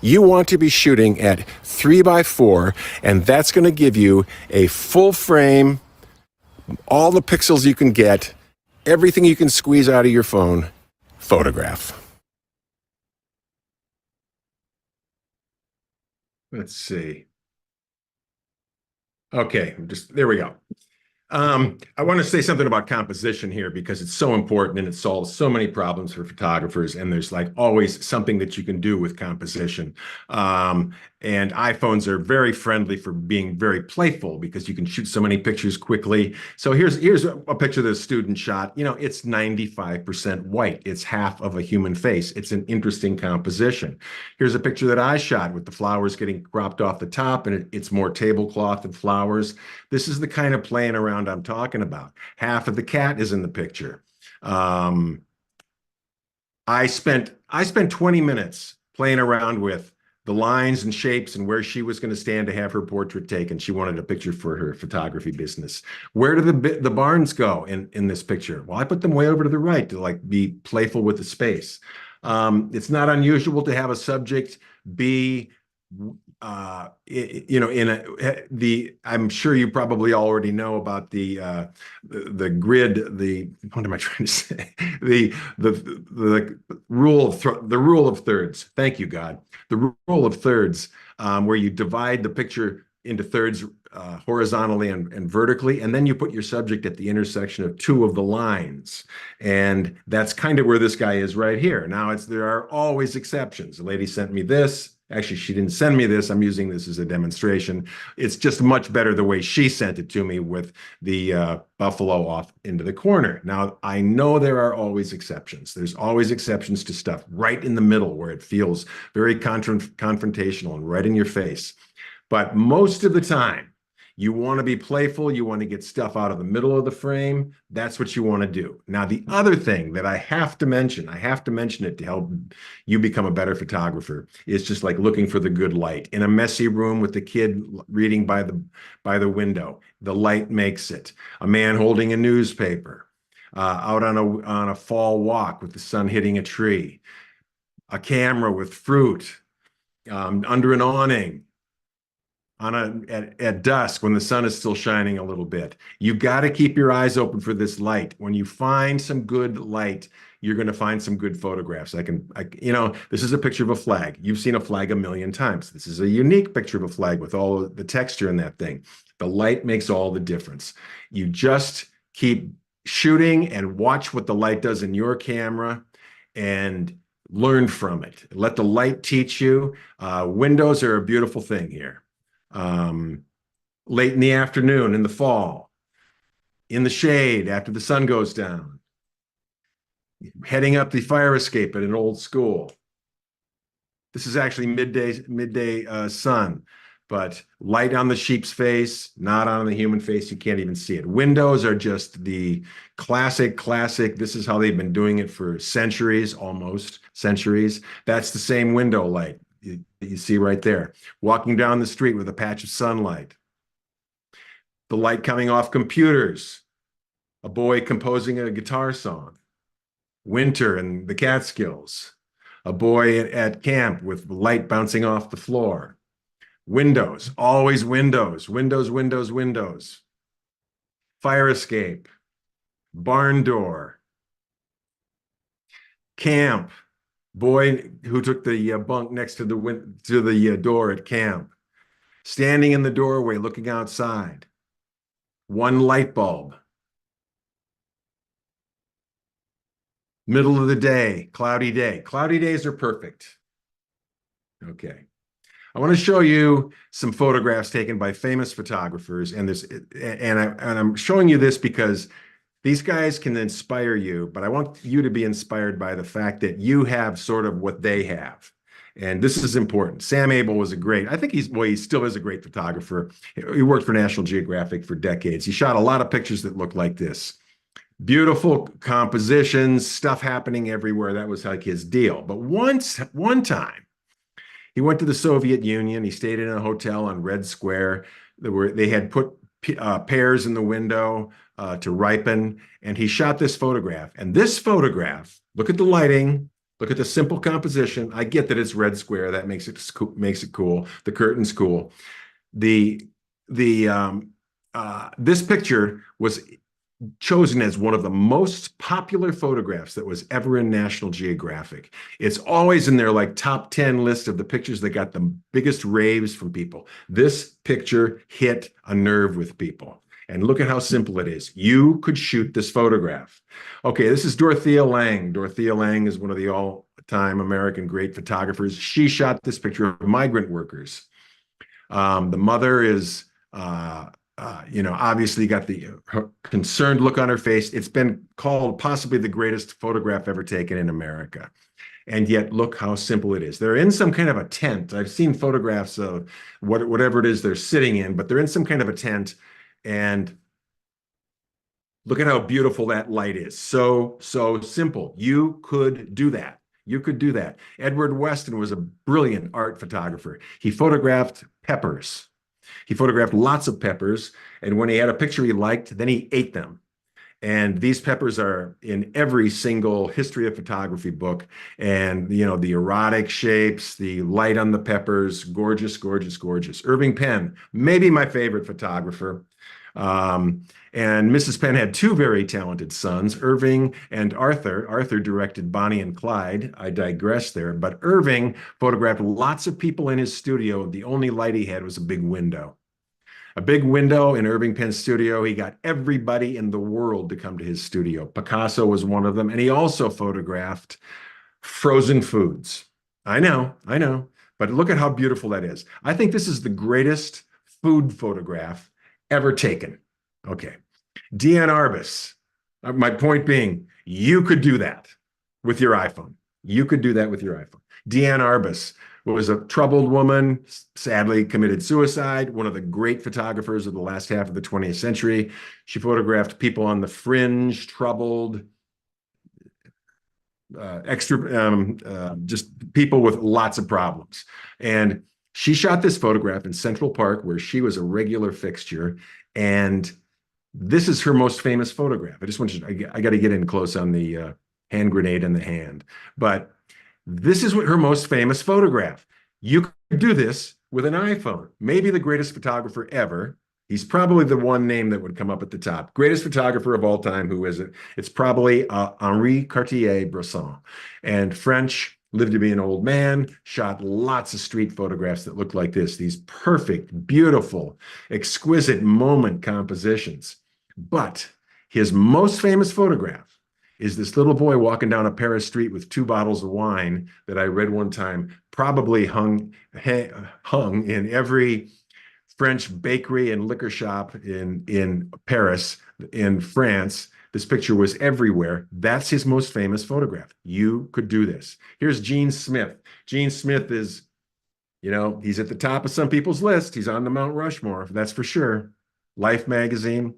You want to be shooting at 3 by 4, and that's going to give you a full frame, all the pixels you can get, everything you can squeeze out of your phone, photograph. Let's see. Okay, there we go. I want to say something about composition here because it's so important and it solves so many problems for photographers, and there's like always something that you can do with composition. And iPhones are very friendly for being very playful because you can shoot so many pictures quickly. So here's a picture that a student shot. You know, it's 95% white. It's half of a human face. It's an interesting composition. Here's a picture that I shot with the flowers getting cropped off the top, and it's more tablecloth than flowers. This is the kind of playing around I'm talking about. Half of the cat is in the picture. I spent 20 minutes playing around with the lines and shapes and where she was going to stand to have her portrait taken. She wanted a picture for her photography business. Where do the barns go in this picture? Well, I put them way over to the right to like be playful with the space. It's not unusual to have a subject be I'm sure you probably already know about the grid, what am I trying to say? The rule of thirds. Thank you, God. The rule of thirds, where you divide the picture into thirds horizontally and vertically, and then you put your subject at the intersection of 2 of the lines. And that's kind of where this guy is right here. Now, there are always exceptions. The lady sent me this. Actually, she didn't send me this. I'm using this as a demonstration. It's just much better the way she sent it to me with the buffalo off into the corner. Now, I know there are always exceptions. There's always exceptions to stuff right in the middle where it feels very confrontational and right in your face. But most of the time, You want to be playful. You want to get stuff out of the middle of the frame. That's what you want to do. Now, the other thing that I have to mention it to help you become a better photographer, is just like looking for the good light. In a messy room with the kid reading by the window, the light makes it. A man holding a newspaper, out on a fall walk with the sun hitting a tree, a camera with fruit, under an awning, at dusk when the sun is still shining a little bit. You got to keep your eyes open for this light. When you find some good light, you're going to find some good photographs. This is a picture of a flag. You've seen a flag a million times. This is a unique picture of a flag with all the texture in that thing. The light makes all the difference. You just keep shooting and watch what the light does in your camera and learn from it. Let the light teach you. Windows are a beautiful thing here. Late in the afternoon, in the fall, in the shade after the sun goes down, heading up the fire escape at an old school. This is actually midday sun, but light on the sheep's face, not on the human face. You can't even see it. Windows are just the classic. This is how they've been doing it for centuries, almost centuries. That's the same window light you see right there. Walking down the street with a patch of sunlight. The light coming off computers. A boy composing a guitar song. Winter in the Catskills. A boy at camp with light bouncing off the floor. Windows, always windows. Fire escape. Barn door. Camp. Boy who took the bunk next to the door at camp. Standing in the doorway looking outside. One light bulb. Middle of the day, cloudy day. Cloudy days are perfect. Okay. I want to show you some photographs taken by famous photographers, and I'm showing you this because these guys can inspire you, but I want you to be inspired by the fact that you have sort of what they have. And this is important. Sam Abel was he still is a great photographer. He worked for National Geographic for decades. He shot a lot of pictures that look like this. Beautiful compositions, stuff happening everywhere. That was like his deal. But one time, he went to the Soviet Union. He stayed in a hotel on Red Square. They had put pears in the window to ripen, and he shot this photograph. And this photograph, look at the lighting, look at the simple composition. I get that it's Red Square. That makes it cool. The curtain's cool. This picture was chosen as one of the most popular photographs that was ever in National Geographic. It's always in their like top 10 list of the pictures that got the biggest raves from people. This picture hit a nerve with people. And look at how simple it is. You could shoot this photograph. Okay, this is Dorothea Lange. Dorothea Lange is one of the all-time American great photographers. She shot this picture of migrant workers. The mother is obviously got her concerned look on her face. It's been called possibly the greatest photograph ever taken in America. And yet, look how simple it is. They're in some kind of a tent. I've seen photographs of whatever it is they're sitting in, but they're in some kind of a tent. And look at how beautiful that light is. So simple. You could do that. You could do that. Edward Weston was a brilliant art photographer. He photographed peppers. He photographed lots of peppers, and when he had a picture he liked, then he ate them. And these peppers are in every single history of photography book. And, the erotic shapes, the light on the peppers, gorgeous, gorgeous, gorgeous. Irving Penn, maybe my favorite photographer. And Mrs. Penn had two very talented sons, Irving and Arthur. Arthur directed Bonnie and Clyde. I digress there. But Irving photographed lots of people in his studio. The only light he had was a big window. A big window in Irving Penn's studio. He got everybody in the world to come to his studio. Picasso was one of them. And he also photographed frozen foods. I know. But look at how beautiful that is. I think this is the greatest food photograph ever taken. Okay. Deanne Arbus. My point being, you could do that with your iPhone. You could do that with your iPhone. Deanne Arbus was a troubled woman, sadly committed suicide, one of the great photographers of the last half of the 20th century. She photographed people on the fringe, troubled, just people with lots of problems. And she shot this photograph in Central Park where she was a regular fixture. And this is her most famous photograph. I just want you, I got to get in close on the hand grenade in the hand. But this is what her most famous photograph. You could do this with an iPhone. Maybe the greatest photographer ever. He's probably the one name that would come up at the top. Greatest photographer of all time. Who is it? It's probably Henri Cartier-Bresson. And French, lived to be an old man, shot lots of street photographs that look like this. These perfect, beautiful, exquisite moment compositions. But his most famous photograph is this little boy walking down a Paris street with 2 bottles of wine that I read one time, probably hung in every French bakery and liquor shop in Paris, in France. This picture was everywhere. That's his most famous photograph. You could do this. Here's Gene Smith. Gene Smith is, you know, he's at the top of some people's list. He's on the Mount Rushmore, that's for sure. Life magazine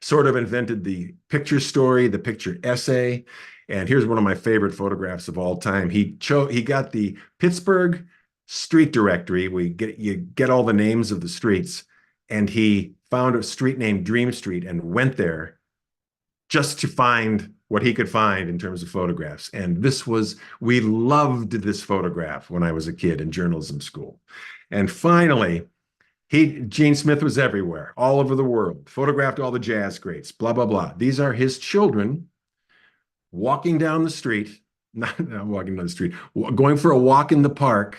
sort of invented the picture story, the picture essay. And here's one of my favorite photographs of all time. He got the Pittsburgh street directory. You get all the names of the streets, and he found a street named Dream Street and went there just to find what he could find in terms of photographs. And we loved this photograph when I was a kid in journalism school. And finally, Gene Smith was everywhere, all over the world, photographed all the jazz greats, blah, blah, blah. These are his children walking down the street, not walking down the street, going for a walk in the park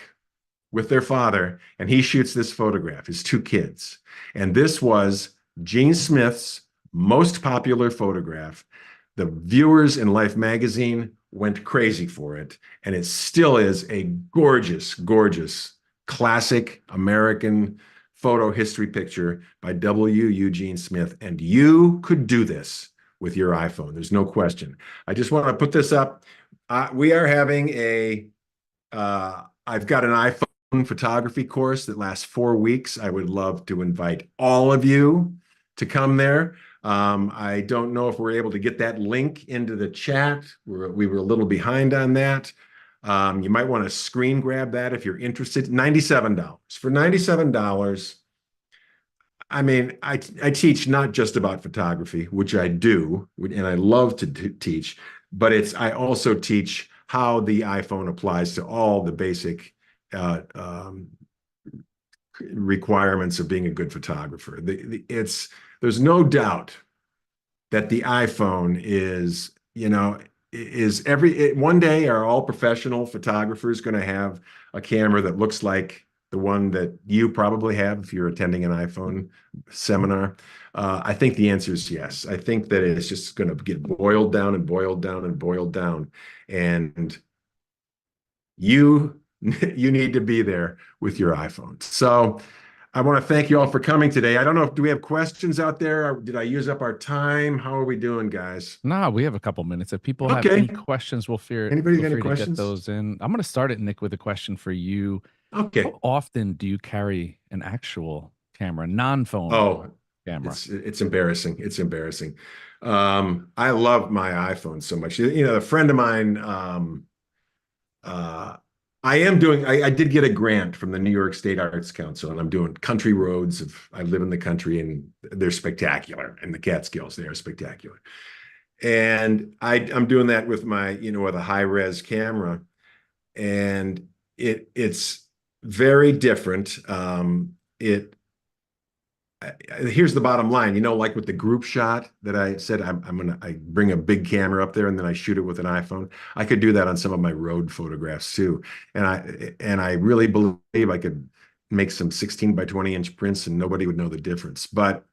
with their father, and he shoots this photograph, his 2 kids. And this was Gene Smith's most popular photograph. The viewers in Life magazine went crazy for it, and it still is a gorgeous, gorgeous, classic American photo history picture by W. Eugene Smith. And you could do this with your iPhone. There's no question. I just want to put this up. We are having I've got an iPhone photography course that lasts 4 weeks. I would love to invite all of you to come there. I don't know if we're able to get that link into the chat. We were a little behind on that. You might want to screen grab that if you're interested. $97. For $97, I mean, I teach not just about photography, which I do, and I love to teach, but I also teach how the iPhone applies to all the basic requirements of being a good photographer. There's no doubt that the iPhone is, you know, one day are all professional photographers going to have a camera that looks like the one that you probably have if you're attending an iPhone seminar? I think the answer is yes. I think that it's just going to get boiled down and boiled down and boiled down. And you need to be there with your iPhone. So I want to thank you all for coming today. I don't know, do we have questions out there? Or did I use up our time? How are we doing, guys? No, we have a couple minutes. If people have any questions, Anybody got any to questions? get those in. I'm going to start it, Nick, with a question for you. Okay. How often do you carry an actual camera, non-phone camera? It's embarrassing. It's embarrassing. I love my iPhone so much. You know, a friend of mine, I did get a grant from the New York State Arts Council, and I'm doing country roads. I live in the country, and they're spectacular. And the Catskills, they are spectacular. And I'm doing that with with a high-res camera, and it's very different. Here's the bottom line, like with the group shot that I said, I bring a big camera up there and then I shoot it with an iPhone. I could do that on some of my road photographs too. And I really believe I could make some 16 by 20 inch prints and nobody would know the difference. But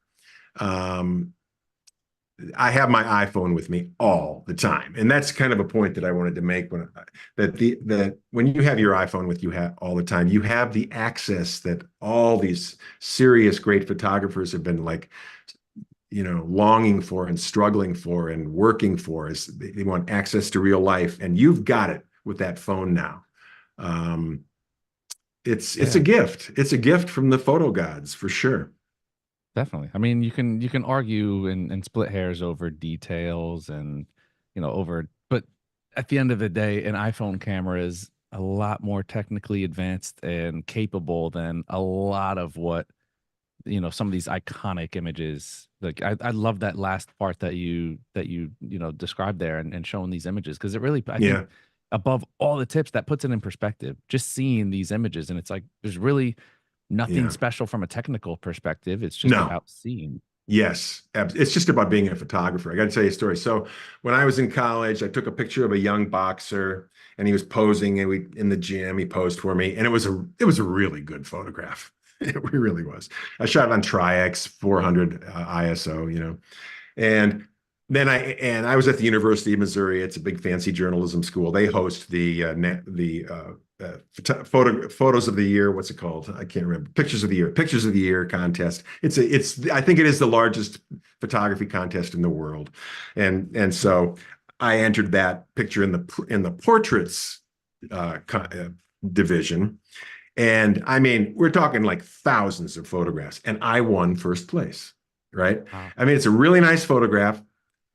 I have my iPhone with me all the time. And that's kind of a point that I wanted to make, that when you have your iPhone with you all the time, you have the access that all these serious great photographers have been longing for and struggling for and working for. Is they want access to real life, and you've got it with that phone now. it's a gift. It's a gift from the photo gods for sure. Definitely. I mean, you can argue and split hairs over details and over, but at the end of the day, an iPhone camera is a lot more technically advanced and capable than a lot of what some of these iconic images. Like I love that last part that you described there and showing these images, because it really, I think, Yeah. above all the tips, that puts it in perspective. Just seeing these images, and it's like there's really nothing Yeah. special from a technical perspective. It's just No. about seeing. Yes, it's just about being a photographer. I got to tell you a story. So when I was in college, I took a picture of a young boxer, and he was posing, and we in the gym. He posed for me, and it was a really good photograph. It really was. I shot it on Tri-X 400 ISO, and I was at the University of Missouri. It's a big fancy journalism school. They host photos of the year. What's it called? I can't remember. Pictures of the year contest. I think it is the largest photography contest in the world, so I entered that picture in the portraits division. And I mean, we're talking like thousands of photographs, and I won first place, right? Wow. I mean, it's a really nice photograph.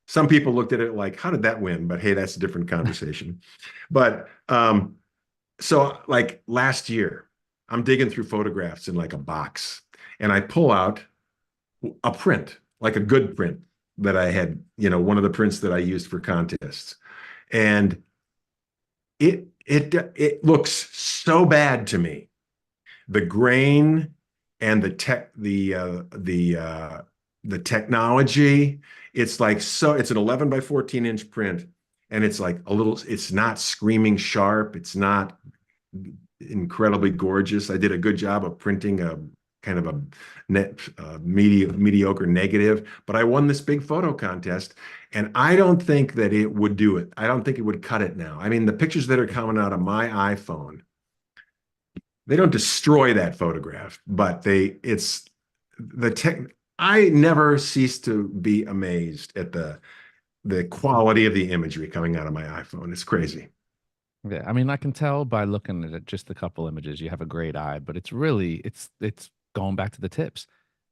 Some people looked at it like, how did that win? But hey, that's a different conversation. But so like last year, I'm digging through photographs in like a box, and I pull out a print, like a good print that I had, one of the prints that I used for contests. And it looks so bad to me. The grain and the technology, it's like, so it's an 11 by 14 inch print, and it's like it's not screaming sharp, it's not incredibly gorgeous. I did a good job of printing a kind of a mediocre negative, but I won this big photo contest, and I don't think that it would do it. I don't think it would cut it now. I mean, the pictures that are coming out of my iPhone, they don't destroy that photograph, but I never cease to be amazed at the quality of the imagery coming out of my iPhone. It's crazy. Yeah, I mean, I can tell by looking at it, just a couple images, you have a great eye, but it's really it's going back to the tips,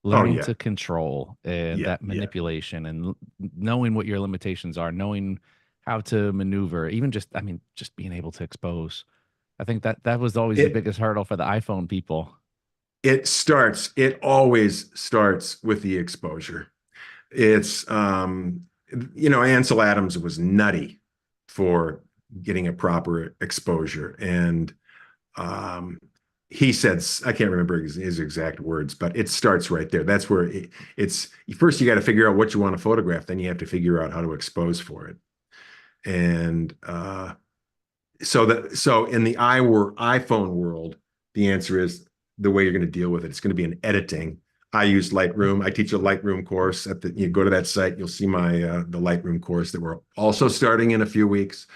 Oh learning yeah. to control and Yeah. that manipulation, and knowing what your limitations are, knowing how to maneuver, even just, I mean, just being able to expose. I think that was always the It biggest hurdle for the iPhone people. it always starts with the exposure. It's Ansel Adams was nutty for getting a proper exposure, and he said, I can't remember his exact words, but it starts right there. That's where it's first, you got to figure out what you want to photograph, then you have to figure out how to expose for it. And so in the iPhone world, the answer is the way you're going to deal with it. It's going to be in editing. I use Lightroom. I teach a Lightroom course. You go to that site, you'll see my the Lightroom course that we're also starting in a few weeks.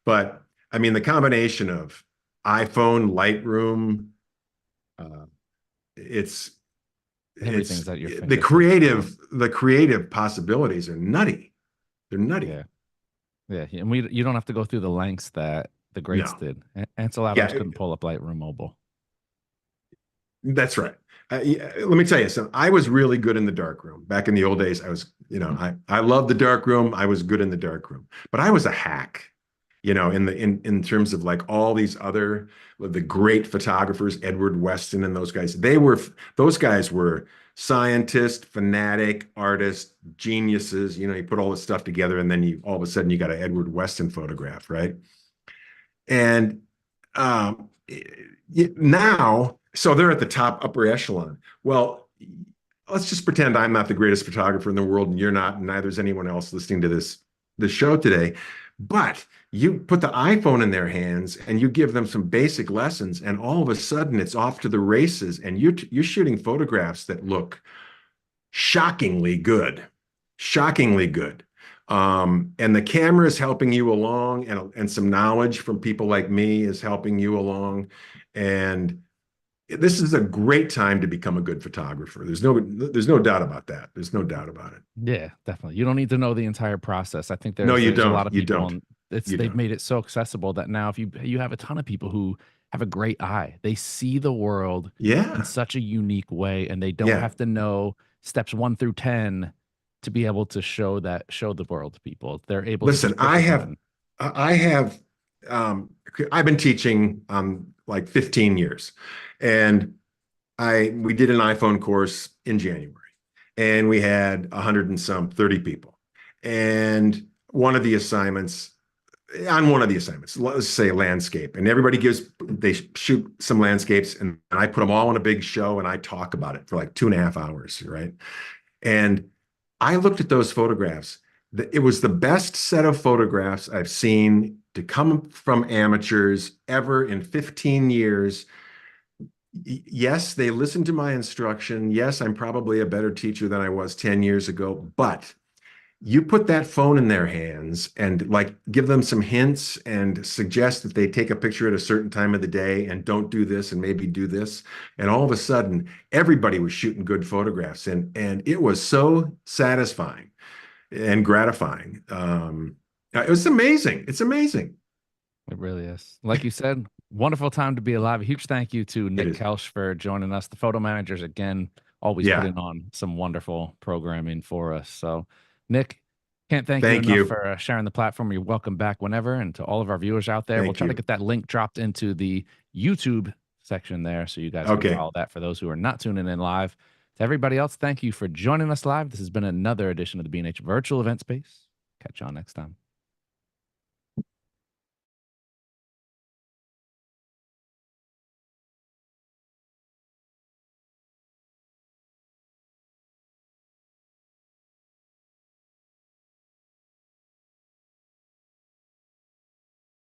But I mean, the combination of iPhone, Lightroom, it's Everything's at your the fingertips. creative possibilities are nutty. They're nutty. Yeah. Yeah, and you don't have to go through the lengths that the greats No. did. Ansel Adams Yeah, couldn't pull up Lightroom Mobile. that's right. Yeah, let me tell you something. I was really good in the darkroom back in the old days. I was, I loved the darkroom. I was good in the darkroom, but I was a hack, in terms of like all these other the great photographers, Edward Weston and those guys. Those guys were scientists, fanatic artists, geniuses. You put all this stuff together, and then all of a sudden you got an Edward Weston photograph, right? And now, so they're at the top upper echelon. Well, let's just pretend I'm not the greatest photographer in the world, and you're not, and neither is anyone else listening to this show today. But you put the iPhone in their hands and you give them some basic lessons, and all of a sudden it's off to the races, and you're shooting photographs that look shockingly good, shockingly good. And the camera is helping you along, and some knowledge from people like me is helping you along. And this is a great time to become a good photographer. There's no doubt about that. There's no doubt about it. Yeah, definitely. You don't need to know the entire process. I think No, you there's a don't. lot of You people, don't. and they've made it so accessible that now if you have a ton of people who have a great eye. They see the world Yeah. in such a unique way, and they don't Yeah. have to know steps 1 through 10 to be able to show the world to people. They're able to Listen, just click a button. I've been teaching like 15 years, and we did an iPhone course in January, and we had 30 people. And one of the assignments, let's say landscape, and they shoot some landscapes, and I put them all in a big show, and I talk about it for like 2.5 hours, right? And I looked at those photographs. It was the best set of photographs I've seen to come from amateurs ever in 15 years. Yes, they listened to my instruction. Yes, I'm probably a better teacher than I was 10 years ago, but you put that phone in their hands and like give them some hints and suggest that they take a picture at a certain time of the day and don't do this and maybe do this. And all of a sudden, everybody was shooting good photographs, and it was so satisfying and gratifying. It was amazing. It's amazing. It really is. Like you said, wonderful time to be alive. A huge thank you to Nick is. Kelsh for joining us. The photo managers, again, always Yeah. putting on some wonderful programming for us. So, Nick, can't thank Thank you you. enough for sharing the platform. You're welcome back whenever. And to all of our viewers out there, we'll Thank try to you. get that link dropped into the YouTube section there so you guys Okay. can follow that for those who are not tuning in live. To everybody else, thank you for joining us live. This has been another edition of the B&H Virtual Event Space. Catch y'all next time.